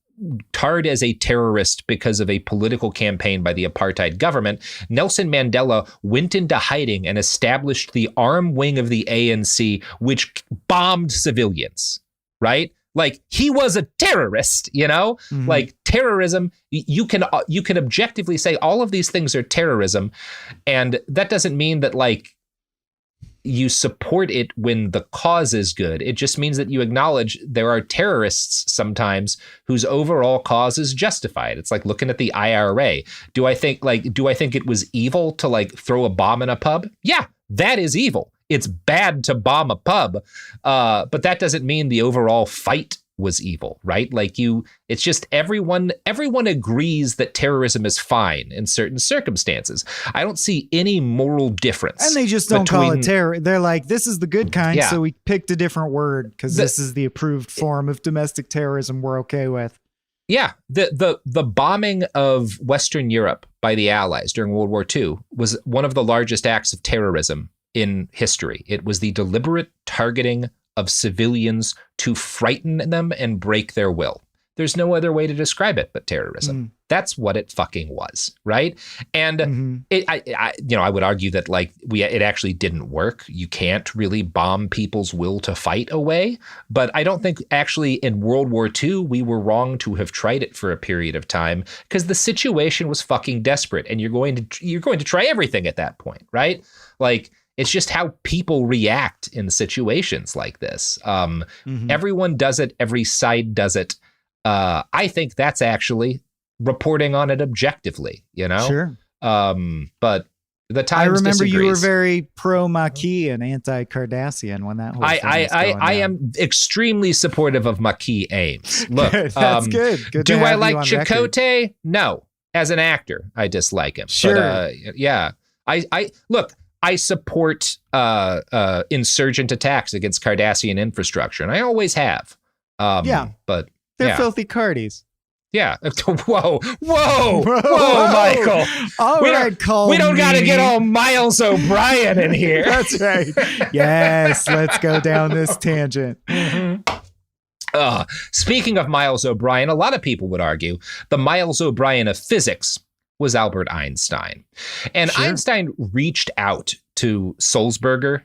tarred as a terrorist because of a political campaign by the apartheid government. Nelson Mandela went into hiding and established the arm wing of the ANC, which bombed civilians, right? Like, he was a terrorist, you know? Like, terrorism, you can objectively say all of these things are terrorism, and that doesn't mean that like you support it when the cause is good. It just means that you acknowledge there are terrorists sometimes whose overall cause is justified. It's like looking at the IRA. Do I think it was evil to like throw a bomb in a pub? Yeah, that is evil. It's bad to bomb a pub, but that doesn't mean the overall fight was evil, right? Like it's just everyone agrees that terrorism is fine in certain circumstances. I don't see any moral difference. And they just don't call it terror. They're like, this is the good kind, so we picked a different word because this is the approved form of domestic terrorism we're okay with. Yeah, the bombing of Western Europe by the Allies during World War II was one of the largest acts of terrorism in history. It was the deliberate targeting of civilians to frighten them and break their will. There's no other way to describe it but terrorism. That's what it fucking was, right? And I would argue that like it actually didn't work. You can't really bomb people's will to fight away. But I don't think actually in World War II we were wrong to have tried it for a period of time, because the situation was fucking desperate, and you're going to try everything at that point, right? Like, it's just how people react in situations like this. Everyone does it. Every side does it. I think that's actually reporting on it objectively, you know? Sure. But the Times I remember disagrees. You were very pro-Maquis and anti-Cardassian when that whole thing was going I down. am extremely supportive of Maquis aims. Look, that's good. Good do to I have like you on Chakotay? record. No. As an actor, I dislike him. Sure. But, I look, I support insurgent attacks against Cardassian infrastructure, and I always have. But they're filthy Cardis. Yeah. Whoa, Michael. All right, call We don't got to get all Miles O'Brien in here. That's right. Yes, let's go down this tangent. Speaking of Miles O'Brien, a lot of people would argue the Miles O'Brien of physics was Albert Einstein. And Einstein reached out to Sulzberger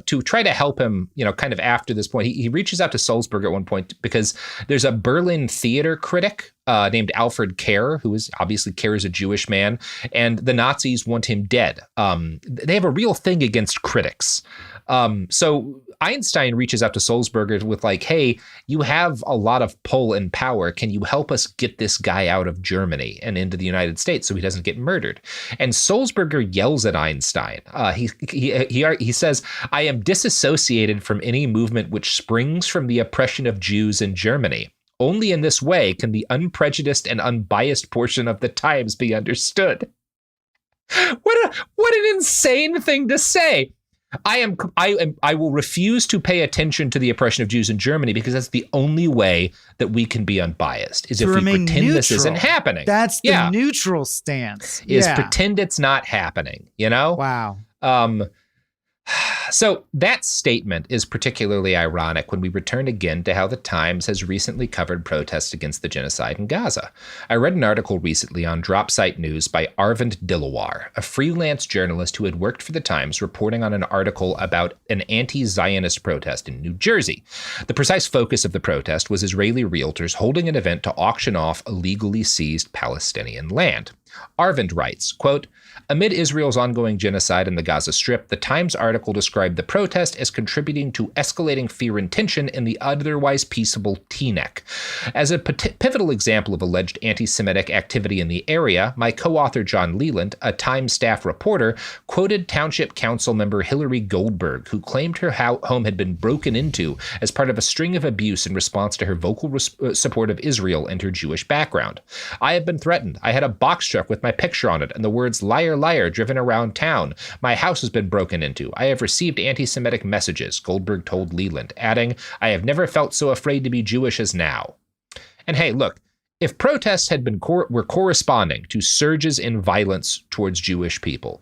to try to help him, kind of after this point. He reaches out to Sulzberger at one point because there's a Berlin theater critic named Alfred Kerr, who is obviously Kerr is a Jewish man, and the Nazis want him dead. They have a real thing against critics. So Einstein reaches out to Sulzberger with like, hey, you have a lot of pull and power. Can you help us get this guy out of Germany and into the United States so he doesn't get murdered? And Sulzberger yells at Einstein. He says, I am disassociated from any movement which springs from the oppression of Jews in Germany. Only in this way can the unprejudiced and unbiased portion of the Times be understood. What an insane thing to say. I will refuse to pay attention to the oppression of Jews in Germany because that's the only way that we can be unbiased, is if we pretend neutral. This isn't happening. That's the neutral stance. Is pretend it's not happening, Wow. So that statement is particularly ironic when we return again to how the Times has recently covered protests against the genocide in Gaza. I read an article recently on Dropsite News by Arvind Dilawar, a freelance journalist who had worked for the Times reporting on an article about an anti-Zionist protest in New Jersey. The precise focus of the protest was Israeli realtors holding an event to auction off illegally seized Palestinian land. Arvind writes, quote, amid Israel's ongoing genocide in the Gaza Strip, the Times article described the protest as contributing to escalating fear and tension in the otherwise peaceable Teaneck. As a pivotal example of alleged anti-Semitic activity in the area, my co-author John Leland, a Times staff reporter, quoted Township Council member Hillary Goldberg, who claimed her home had been broken into as part of a string of abuse in response to her vocal support of Israel and her Jewish background. I have been threatened. I had a box truck with my picture on it and the words liar, liar driven around town. My house has been broken into. I have received anti-Semitic messages, Goldberg told Leland, adding, I have never felt so afraid to be Jewish as now. And hey, look, if protests had been were corresponding to surges in violence towards Jewish people,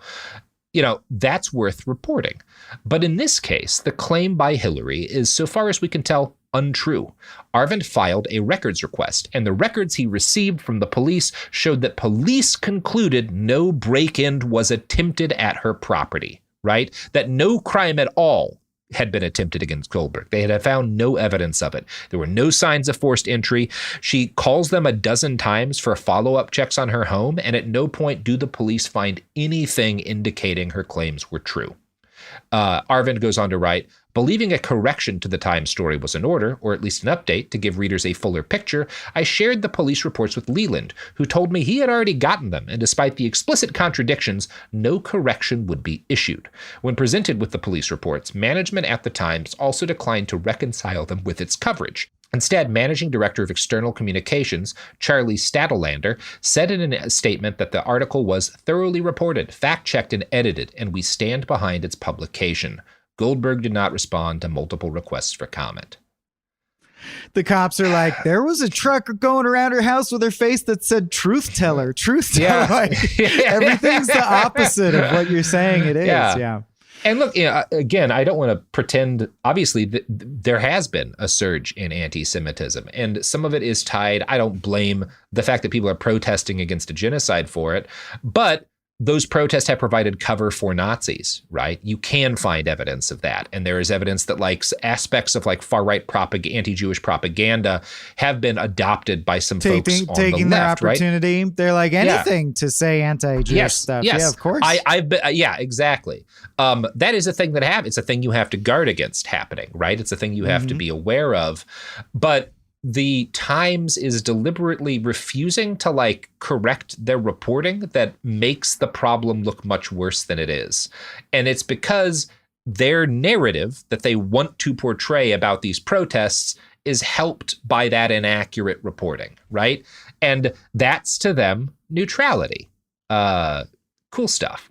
that's worth reporting. But in this case, the claim by Hillary is, so far as we can tell, untrue. Arvind filed a records request, and the records he received from the police showed that police concluded no break-in was attempted at her property, right? That no crime at all had been attempted against Goldberg. They had found no evidence of it. There were no signs of forced entry. She calls them a dozen times for follow-up checks on her home, and at no point do the police find anything indicating her claims were true. Arvind goes on to write, believing a correction to the Times story was in order, or at least an update to give readers a fuller picture, I shared the police reports with Leland, who told me he had already gotten them, and despite the explicit contradictions, no correction would be issued. When presented with the police reports, management at the Times also declined to reconcile them with its coverage. Instead, Managing Director of External Communications, Charlie Stadelander, said in a statement that the article was thoroughly reported, fact-checked, and edited, and we stand behind its publication. Goldberg did not respond to multiple requests for comment. The cops are like, there was a truck going around her house with her face that said truth teller. Yeah. Like, everything's the opposite of what you're saying it is. Yeah. And look, again, I don't want to pretend, obviously, that there has been a surge in anti-Semitism, and some of it is tied. I don't blame the fact that people are protesting against a genocide for it, but those protests have provided cover for Nazis, right? You can find evidence of that. And there is evidence that like aspects of like far-right anti-Jewish propaganda have been adopted by some folks on the left, taking their opportunity. Right? They're like anything to say anti-Jewish stuff. Yes. Yeah, of course. Yeah, exactly. That is a thing that happens. It's a thing you have to guard against happening, right? It's a thing you have to be aware of. But the Times is deliberately refusing to like correct their reporting that makes the problem look much worse than it is. And it's because their narrative that they want to portray about these protests is helped by that inaccurate reporting, right? And that's to them neutrality. Cool stuff.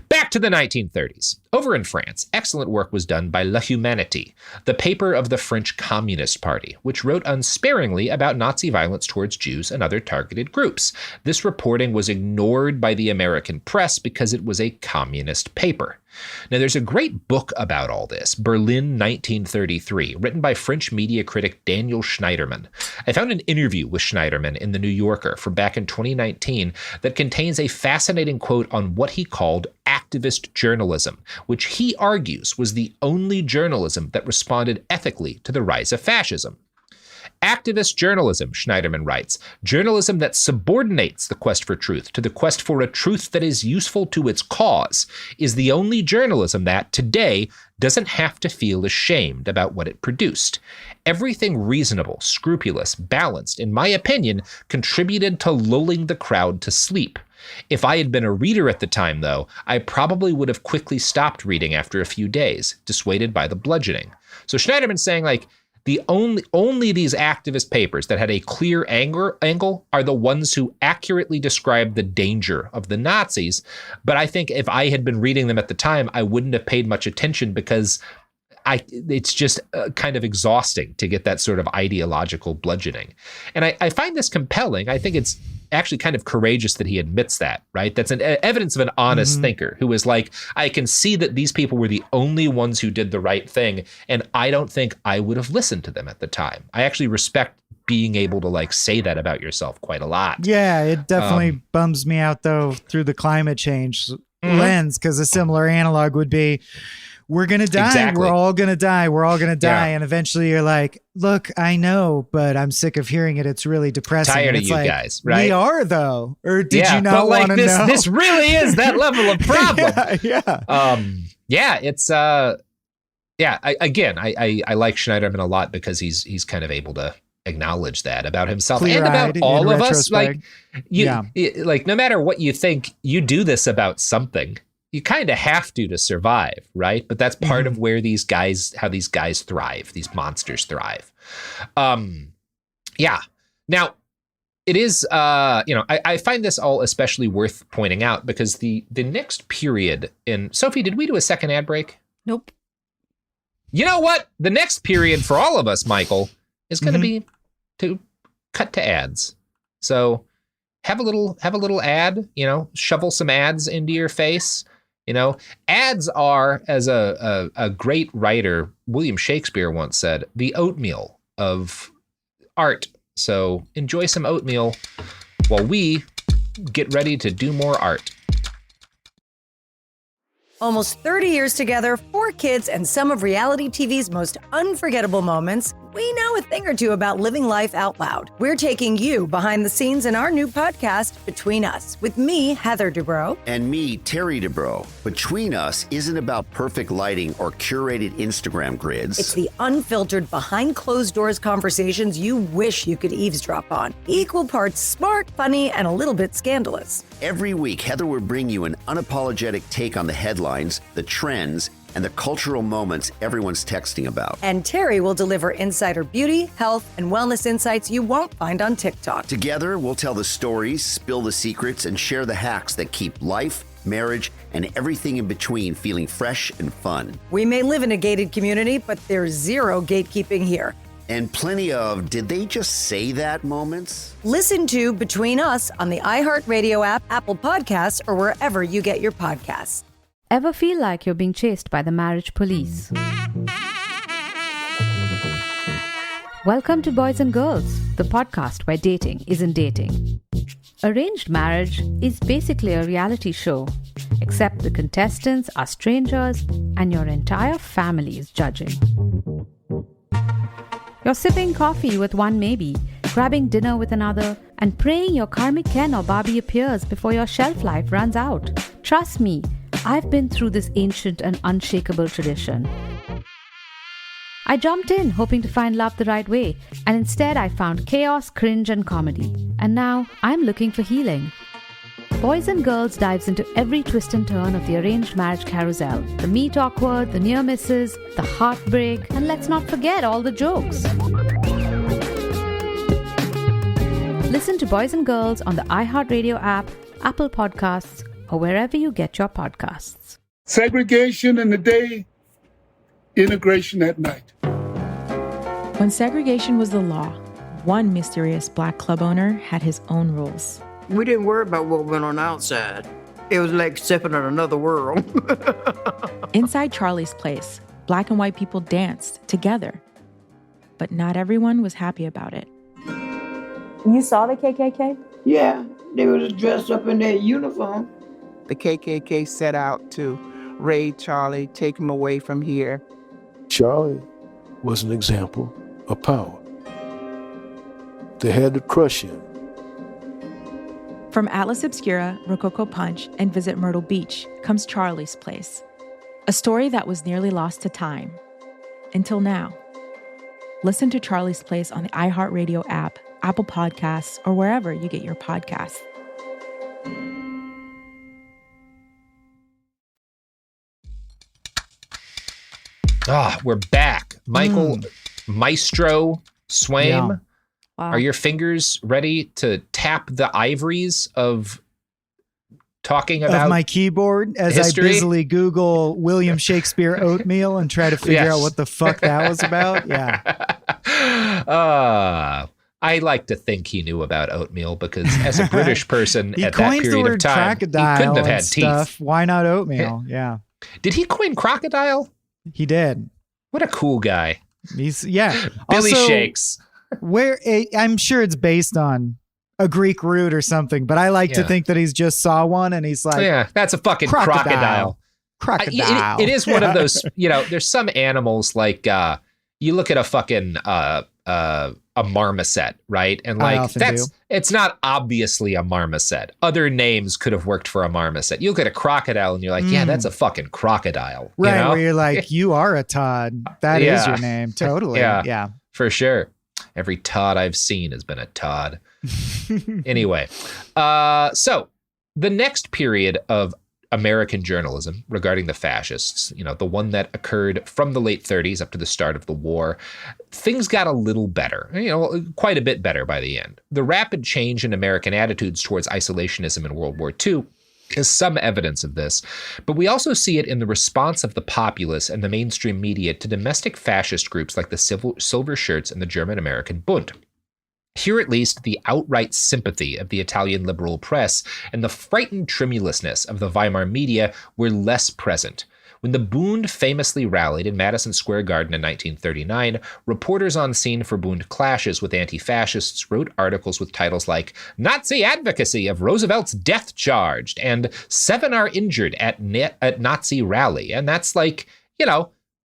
Back to the 1930s. Over in France, excellent work was done by La Humanité, the paper of the French Communist Party, which wrote unsparingly about Nazi violence towards Jews and other targeted groups. This reporting was ignored by the American press because it was a communist paper. Now, there's a great book about all this, Berlin 1933, written by French media critic Daniel Schneiderman. I found an interview with Schneiderman in The New Yorker from back in 2019 that contains a fascinating quote on what he called activist journalism, which he argues was the only journalism that responded ethically to the rise of fascism. Activist journalism, Schneiderman writes, journalism that subordinates the quest for truth to the quest for a truth that is useful to its cause, is the only journalism that, today, doesn't have to feel ashamed about what it produced. Everything reasonable, scrupulous, balanced, in my opinion, contributed to lulling the crowd to sleep. If I had been a reader at the time, though, I probably would have quickly stopped reading after a few days, dissuaded by the bludgeoning. So Schneiderman's saying, like, the only these activist papers that had a clear angle are the ones who accurately describe the danger of the Nazis. But I think if I had been reading them at the time, I wouldn't have paid much attention because it's just kind of exhausting to get that sort of ideological bludgeoning. And I find this compelling. I think it's actually kind of courageous that he admits that, right? That's an evidence of an honest thinker who is like, I can see that these people were the only ones who did the right thing, and I don't think I would have listened to them at the time. I actually respect being able to like say that about yourself quite a lot. Yeah, it definitely bums me out though through the climate change lens, because a similar analog would be, we're going to die. Exactly. We're all going to die. We're all going to die. Yeah. And eventually you're like, look, I know, but I'm sick of hearing it. It's really depressing. Tired of you like, guys, right? We are though. Or did you not want to know? This really is that level of problem. It's I like Schneiderman a lot because he's kind of able to acknowledge that about himself and about all of us. Like like no matter what you think, you do this about something. You kind of have to survive, right? But that's part of where these guys thrive, these monsters thrive. Now, it is, I find this all especially worth pointing out because the next period in, Sophie, did we do a second ad break? Nope. You know what? The next period for all of us, Michael, is going to be to cut to ads. So have a little ad, shovel some ads into your face. Ads are, as a great writer, William Shakespeare once said, the oatmeal of art. So enjoy some oatmeal while we get ready to do more art. Almost 30 years together, 4 kids, and some of reality TV's most unforgettable moments, we know a thing or two about living life out loud. We're taking you behind the scenes in our new podcast, Between Us, with me, Heather Dubrow. And me, Terry Dubrow. Between Us isn't about perfect lighting or curated Instagram grids. It's the unfiltered, behind closed doors conversations you wish you could eavesdrop on. Equal parts smart, funny, and a little bit scandalous. Every week, Heather will bring you an unapologetic take on the headlines, the trends, and the cultural moments everyone's texting about. And Terry will deliver insider beauty, health, and wellness insights you won't find on TikTok. Together, we'll tell the stories, spill the secrets, and share the hacks that keep life, marriage, and everything in between feeling fresh and fun. We may live in a gated community, but there's zero gatekeeping here. And plenty of, did they just say that moments? Listen to Between Us on the iHeartRadio app, Apple Podcasts, or wherever you get your podcasts. Ever feel like you're being chased by the marriage police? Welcome to Boys and Girls, the podcast where dating isn't dating. Arranged marriage is basically a reality show, except the contestants are strangers and your entire family is judging. You're sipping coffee with one maybe, grabbing dinner with another, and praying your karmic Ken or Barbie appears before your shelf life runs out. Trust me, I've been through this ancient and unshakable tradition. I jumped in hoping to find love the right way, and instead I found chaos, cringe, and comedy. And now I'm looking for healing. Boys and Girls dives into every twist and turn of the arranged marriage carousel. The meet awkward, the near misses, the heartbreak, and let's not forget all the jokes. Listen to Boys and Girls on the iHeartRadio app, Apple Podcasts, or wherever you get your podcasts. Segregation in the day, integration at night. When segregation was the law, one mysterious black club owner had his own rules. We didn't worry about what went on outside. It was like stepping in another world. Inside Charlie's place, black and white people danced together. But not everyone was happy about it. You saw the KKK? Yeah, they was dressed up in their uniform. The KKK set out to raid Charlie, take him away from here. Charlie was an example of power. They had to crush him. From Atlas Obscura, Rococo Punch, and Visit Myrtle Beach comes Charlie's Place, a story that was nearly lost to time. Until now. Listen to Charlie's Place on the iHeartRadio app, Apple Podcasts, or wherever you get your podcasts. We're back. Michael, Maestro, Swaim. Yeah. Wow. Are your fingers ready to tap the ivories of talking about of my keyboard as history? I busily Google William Shakespeare oatmeal and try to figure out what the fuck that was about? Yeah. I like to think he knew about oatmeal because as a British person he at that coins the period word of time, he crocodile couldn't have and had stuff. teeth. Why not oatmeal? Yeah. Did he coin crocodile? He did. What a cool guy. Billy also, Shakes. I'm sure it's based on a Greek root or something, but I like to think that he's just saw one and he's like, that's a fucking crocodile. Crocodile. It is one of those, there's some animals like, you look at a fucking, a marmoset, right? And like, it's not obviously a marmoset. Other names could have worked for a marmoset. You look at a crocodile and you're like, yeah, that's a fucking crocodile. Right. You know? Where you're like, you are a Todd. That is your name. Totally. Yeah. For sure. Every Todd I've seen has been a Todd. Anyway, so the next period of American journalism regarding the fascists, the one that occurred from the late 30s up to the start of the war, things got a little better, quite a bit better by the end. The rapid change in American attitudes towards isolationism in World War II is some evidence of this, but we also see it in the response of the populace and the mainstream media to domestic fascist groups like the Silver Shirts and the German-American Bund. Here, at least, the outright sympathy of the Italian liberal press and the frightened tremulousness of the Weimar media were less present. When the Bund famously rallied in Madison Square Garden in 1939, reporters on scene for Bund clashes with anti-fascists wrote articles with titles like "Nazi Advocacy of Roosevelt's Death Charged" and "7 are injured at Nazi Rally." And that's like,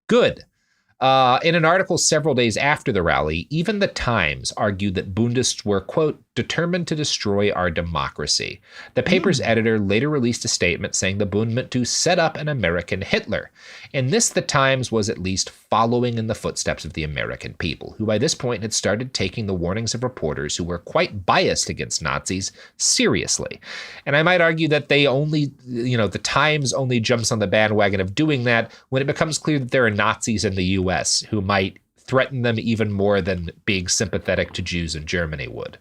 good. In an article several days after the rally, even the Times argued that Bundists were, quote, determined to destroy our democracy. The paper's editor later released a statement saying the Bund meant to set up an American Hitler. In this, the Times was at least following in the footsteps of the American people, who by this point had started taking the warnings of reporters who were quite biased against Nazis seriously. And I might argue that they only, the Times only jumps on the bandwagon of doing that when it becomes clear that there are Nazis in the U.S. who might threaten them even more than being sympathetic to Jews in Germany would.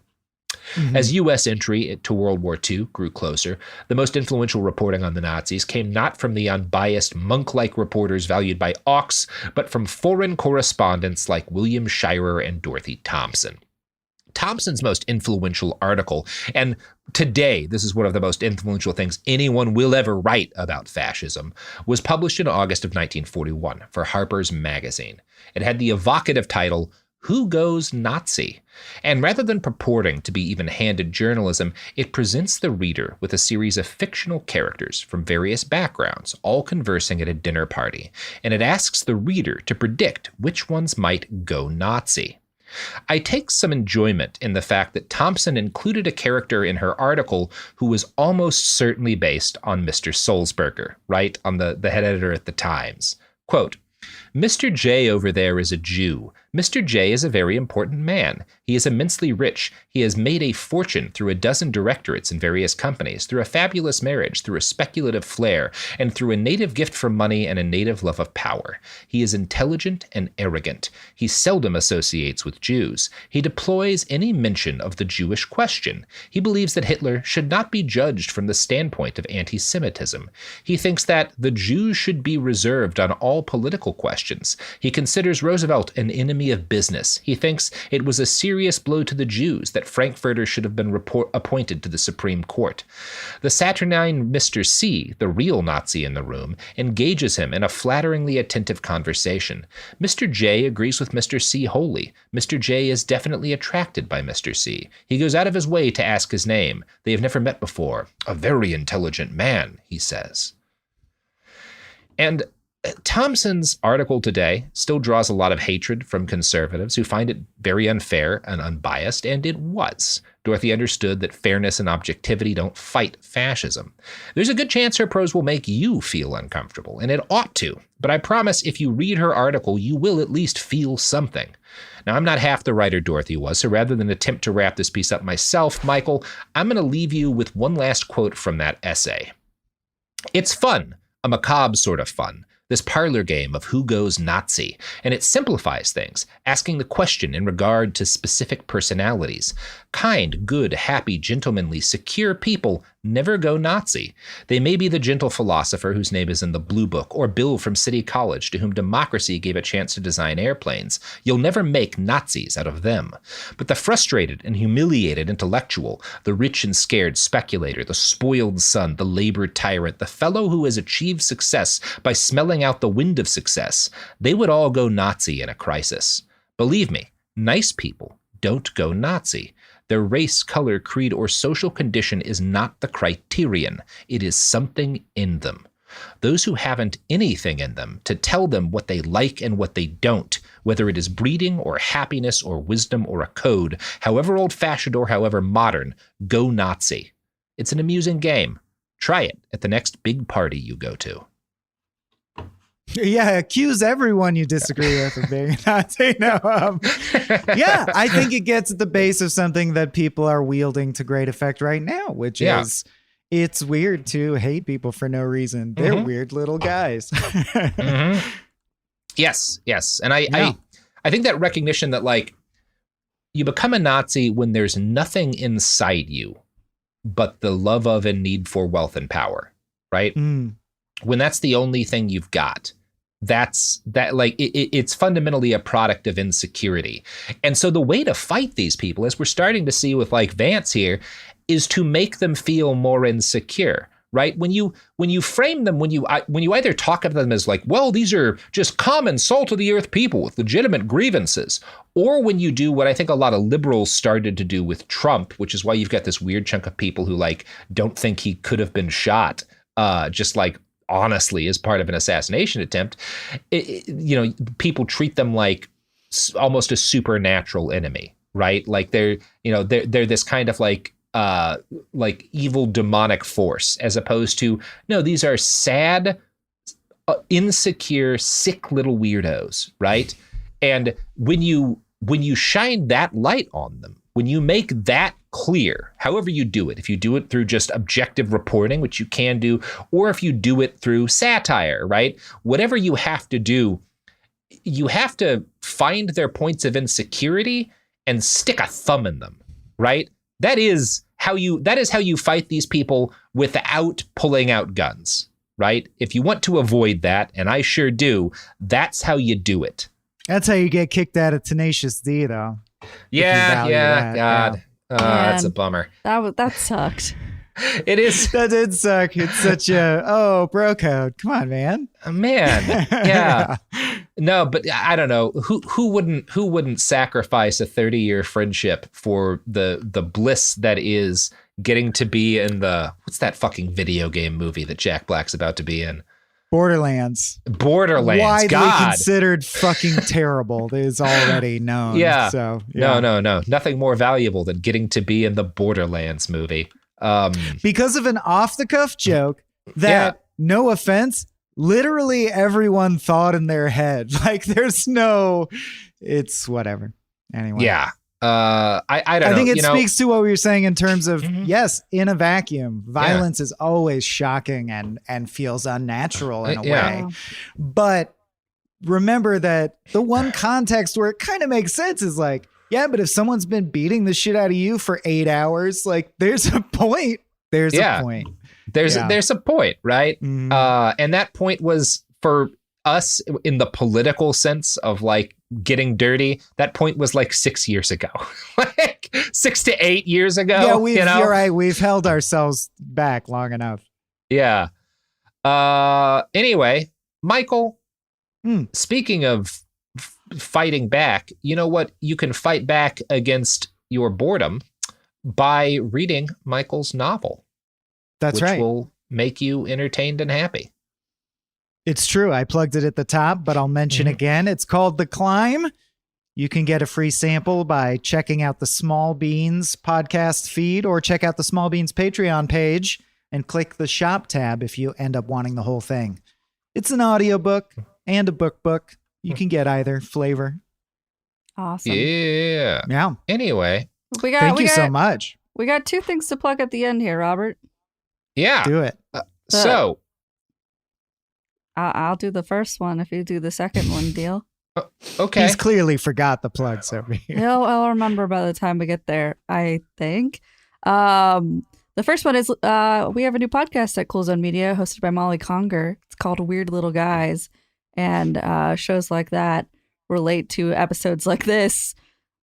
Mm-hmm. As U.S. entry to World War II grew closer, the most influential reporting on the Nazis came not from the unbiased, monk-like reporters valued by Ox, but from foreign correspondents like William Shirer and Dorothy Thompson. Thompson's most influential article, and today this is one of the most influential things anyone will ever write about fascism, was published in August of 1941 for Harper's Magazine. It had the evocative title, "Who Goes Nazi?" And rather than purporting to be even-handed journalism, it presents the reader with a series of fictional characters from various backgrounds, all conversing at a dinner party, and it asks the reader to predict which ones might go Nazi. I take some enjoyment in the fact that Thompson included a character in her article who was almost certainly based on Mr. Sulzberger, right? On the head editor at the Times. Quote, Mr. J over there is a Jew. Mr. J is a very important man. He is immensely rich. He has made a fortune through a dozen directorates in various companies, through a fabulous marriage, through a speculative flair, and through a native gift for money and a native love of power. He is intelligent and arrogant. He seldom associates with Jews. He deploys any mention of the Jewish question. He believes that Hitler should not be judged from the standpoint of anti-Semitism. He thinks that the Jews should be reserved on all political questions. He considers Roosevelt an enemy of business. He thinks it was a serious blow to the Jews that Frankfurter should have been appointed to the Supreme Court. The saturnine Mr. C, the real Nazi in the room, engages him in a flatteringly attentive conversation. Mr. J agrees with Mr. C wholly. Mr. J is definitely attracted by Mr. C. He goes out of his way to ask his name. They have never met before. A very intelligent man, he says. And Thompson's article today still draws a lot of hatred from conservatives who find it very unfair and unbiased, and it was. Dorothy understood that fairness and objectivity don't fight fascism. There's a good chance her prose will make you feel uncomfortable, and it ought to. But I promise if you read her article, you will at least feel something. Now, I'm not half the writer Dorothy was, so rather than attempt to wrap this piece up myself, Michael, I'm going to leave you with one last quote from that essay. It's fun, a macabre sort of fun. This parlor game of who goes Nazi, and it simplifies things, asking the question in regard to specific personalities. Kind, good, happy, gentlemanly, secure people never go Nazi. They may be the gentle philosopher whose name is in the Blue Book, or Bill from City College to whom democracy gave a chance to design airplanes. You'll never make Nazis out of them. But the frustrated and humiliated intellectual, the rich and scared speculator, the spoiled son, the labor tyrant, the fellow who has achieved success by smelling out the wind of success, they would all go Nazi in a crisis. Believe me, nice people don't go Nazi. Their race, color, creed, or social condition is not the criterion. It is something in them. Those who haven't anything in them to tell them what they like and what they don't, whether it is breeding or happiness or wisdom or a code, however old-fashioned or however modern, go Nazi. It's an amusing game. Try it at the next big party you go to. Yeah, accuse everyone you disagree with of being a Nazi. Yeah, I think it gets at the base of something that people are wielding to great effect right now, which is it's weird to hate people for no reason. They're weird little guys. Yes. And I think that recognition that, like, you become a Nazi when there's nothing inside you but the love of and need for wealth and power, right? When that's the only thing you've got, it's fundamentally a product of insecurity. And so the way to fight these people, as we're starting to see with like Vance here, is to make them feel more insecure, right? When you frame them, when you either talk about them as like, well, these are just common salt of the earth people with legitimate grievances, or when you do what I think a lot of liberals started to do with Trump, which is why you've got this weird chunk of people who like don't think he could have been shot, just like honestly as part of an assassination attempt. People treat them like almost a supernatural enemy, right? Like they're this kind of like evil demonic force, as opposed to, no, these are sad, insecure, sick little weirdos, right? And when you shine that light on them, when you make that clear, however you do it, if you do it through just objective reporting, which you can do, or if you do it through satire, right? Whatever you have to do, you have to find their points of insecurity and stick a thumb in them, right? That is how you fight these people without pulling out guns, right? If you want to avoid that, and I sure do, that's how you do it. That's how you get kicked out of Tenacious D, though. Yeah, God. That's a bummer. That sucked. It is. That did suck. It's such a, bro code. Come on, man. Man. Yeah. No, but I don't know. Who wouldn't sacrifice a 30-year friendship for the bliss that is getting to be in what's that fucking video game movie that Jack Black's about to be in? Borderlands. Widely considered fucking terrible. It is already known. Yeah. So yeah. No. Nothing more valuable than getting to be in the Borderlands movie. Because of an off-the-cuff joke that, no offense, literally everyone thought in their head. Like it's whatever. Anyway. Yeah. I don't know. I think it speaks to what we were saying in terms of, yes, in a vacuum, violence is always shocking and feels unnatural in a way. But remember that the one context where it kind of makes sense is like, yeah, but if someone's been beating the shit out of you for 8 hours, like there's a point. There's a point. There's a point, right? Mm-hmm. And that point was for us in the political sense of like getting dirty. That point was like 6 years ago, like 6 to 8 years ago. Yeah, you're right. We've held ourselves back long enough. Yeah. Anyway, Michael, speaking of fighting back, you know what? You can fight back against your boredom by reading Michael's novel. That's right. Which will make you entertained and happy. It's true. I plugged it at the top, but I'll mention again. It's called The Climb. You can get a free sample by checking out the Small Beans podcast feed or check out the Small Beans Patreon page and click the shop tab if you end up wanting the whole thing. It's an audiobook and a book. You can get either flavor. Awesome. Yeah. Anyway. Thank you so much. We got 2 things to plug at the end here, Robert. Yeah. Do it. So I'll do the first one if you do the second one, deal. Okay. He's clearly forgot the plugs over here. I'll remember by the time we get there, I think. The first one is we have a new podcast at Cool Zone Media hosted by Molly Conger. It's called Weird Little Guys. And shows like that relate to episodes like this.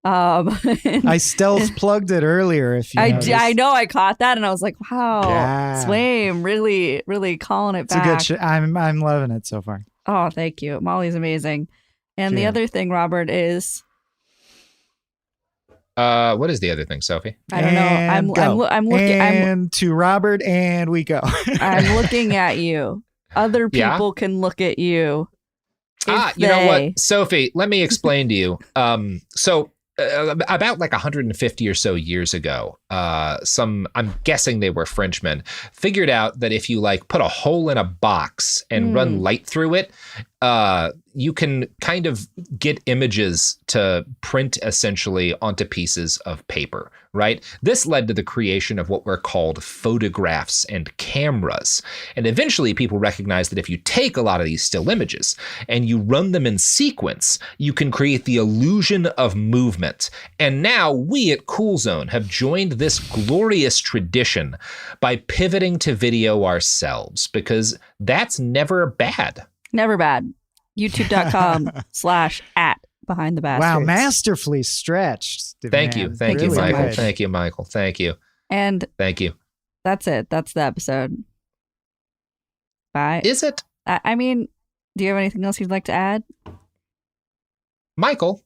I stealth plugged it earlier. If you I know I caught that and I was like, wow, Swaim really, really calling it back. It's a good I'm loving it so far. Oh, thank you. Molly's amazing. And the other thing, Robert, is what is the other thing, Sophie? I don't know. I'm looking to Robert and we go. I'm looking at you. Other people can look at you. You know what, Sophie, let me explain to you. So about like 150 or so years ago, I'm guessing they were Frenchmen, figured out that if you like put a hole in a box and run light through it, you can kind of get images to print essentially onto pieces of paper, right? This led to the creation of what were called photographs and cameras. And eventually people recognized that if you take a lot of these still images and you run them in sequence, you can create the illusion of movement. And now we at Cool Zone have joined this glorious tradition by pivoting to video ourselves, because that's never bad. Never bad. YouTube.com/@BehindTheBastards. Wow, masterfully stretched. Thank you. Thank you, Michael. Thank you, Michael. Thank you. And thank you. That's it. That's the episode. Bye. Is it? I mean, do you have anything else you'd like to add? Michael,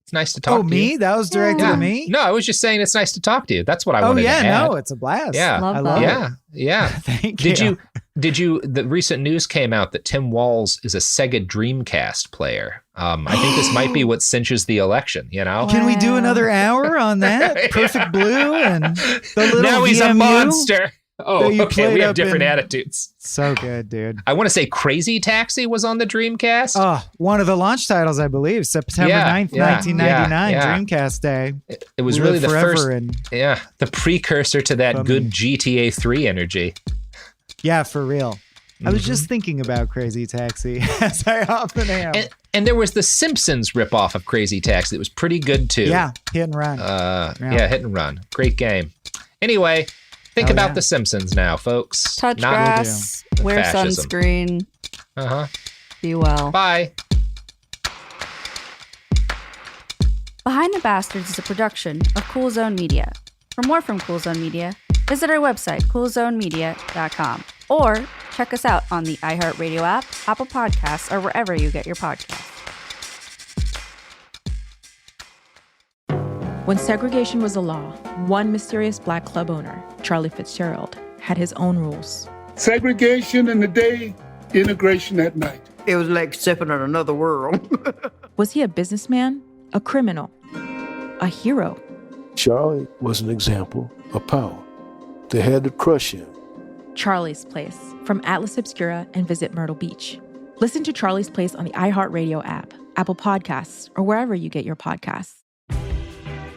it's nice to talk to you. Oh, me? That was directed to me? No, I was just saying it's nice to talk to you. That's what I wanted to add. No, it's a blast. Yeah. I love it. Yeah. Thank you. The recent news came out that Tim Walz is a Sega Dreamcast player. I think this might be what cinches the election, you know? Can we do another hour on that? Perfect Blue and the little Now he's VMU a monster. Oh, okay. We have different in... attitudes. So good, dude. I want to say Crazy Taxi was on the Dreamcast. Oh, one of the launch titles, I believe. September 9th, 1999, Dreamcast Day. It was really the first, the precursor to that good GTA 3 energy. Yeah, for real. I was just thinking about Crazy Taxi, as I often am. And there was the Simpsons ripoff of Crazy Taxi that was pretty good, too. Yeah, Hit and Run. Hit and Run. Great game. Anyway... Think about The Simpsons now, folks. Touch grass, wear sunscreen. Be well. Bye. Behind the Bastards is a production of Cool Zone Media. For more from Cool Zone Media, visit our website, coolzonemedia.com, or check us out on the iHeartRadio app, Apple Podcasts, or wherever you get your podcasts. When segregation was a law, one mysterious black club owner, Charlie Fitzgerald, had his own rules. Segregation in the day, integration at night. It was like stepping in another world. Was he a businessman, a criminal, a hero? Charlie was an example of power. They had to crush him Charlie's Place from Atlas Obscura and Visit Myrtle Beach. Listen to Charlie's Place on the iHeartRadio app, Apple Podcasts, or wherever you get your podcasts.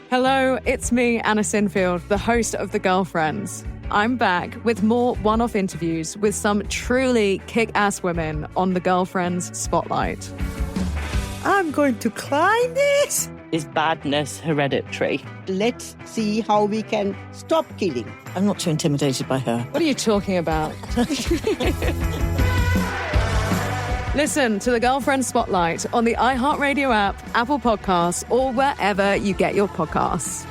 Hello, it's me, Anna Sinfield, the host of The Girlfriends. I'm back with more one-off interviews with some truly kick-ass women on The Girlfriends Spotlight. I'm going to climb this. Is badness hereditary? Let's see how we can stop killing. I'm not too intimidated by her. What are you talking about? Listen to The Girlfriend Spotlight on the iHeartRadio app, Apple Podcasts, or wherever you get your podcasts.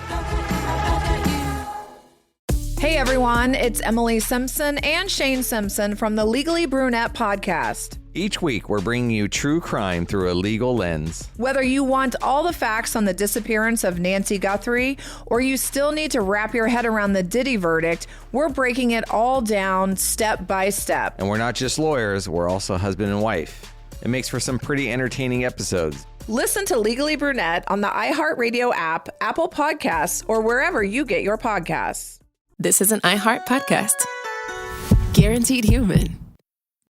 Hey everyone, it's Emily Simpson and Shane Simpson from the Legally Brunette podcast. Each week, we're bringing you true crime through a legal lens. Whether you want all the facts on the disappearance of Nancy Guthrie, or you still need to wrap your head around the Diddy verdict, we're breaking it all down step by step. And we're not just lawyers, we're also husband and wife. It makes for some pretty entertaining episodes. Listen to Legally Brunette on the iHeartRadio app, Apple Podcasts, or wherever you get your podcasts. This is an iHeart podcast. Guaranteed Human.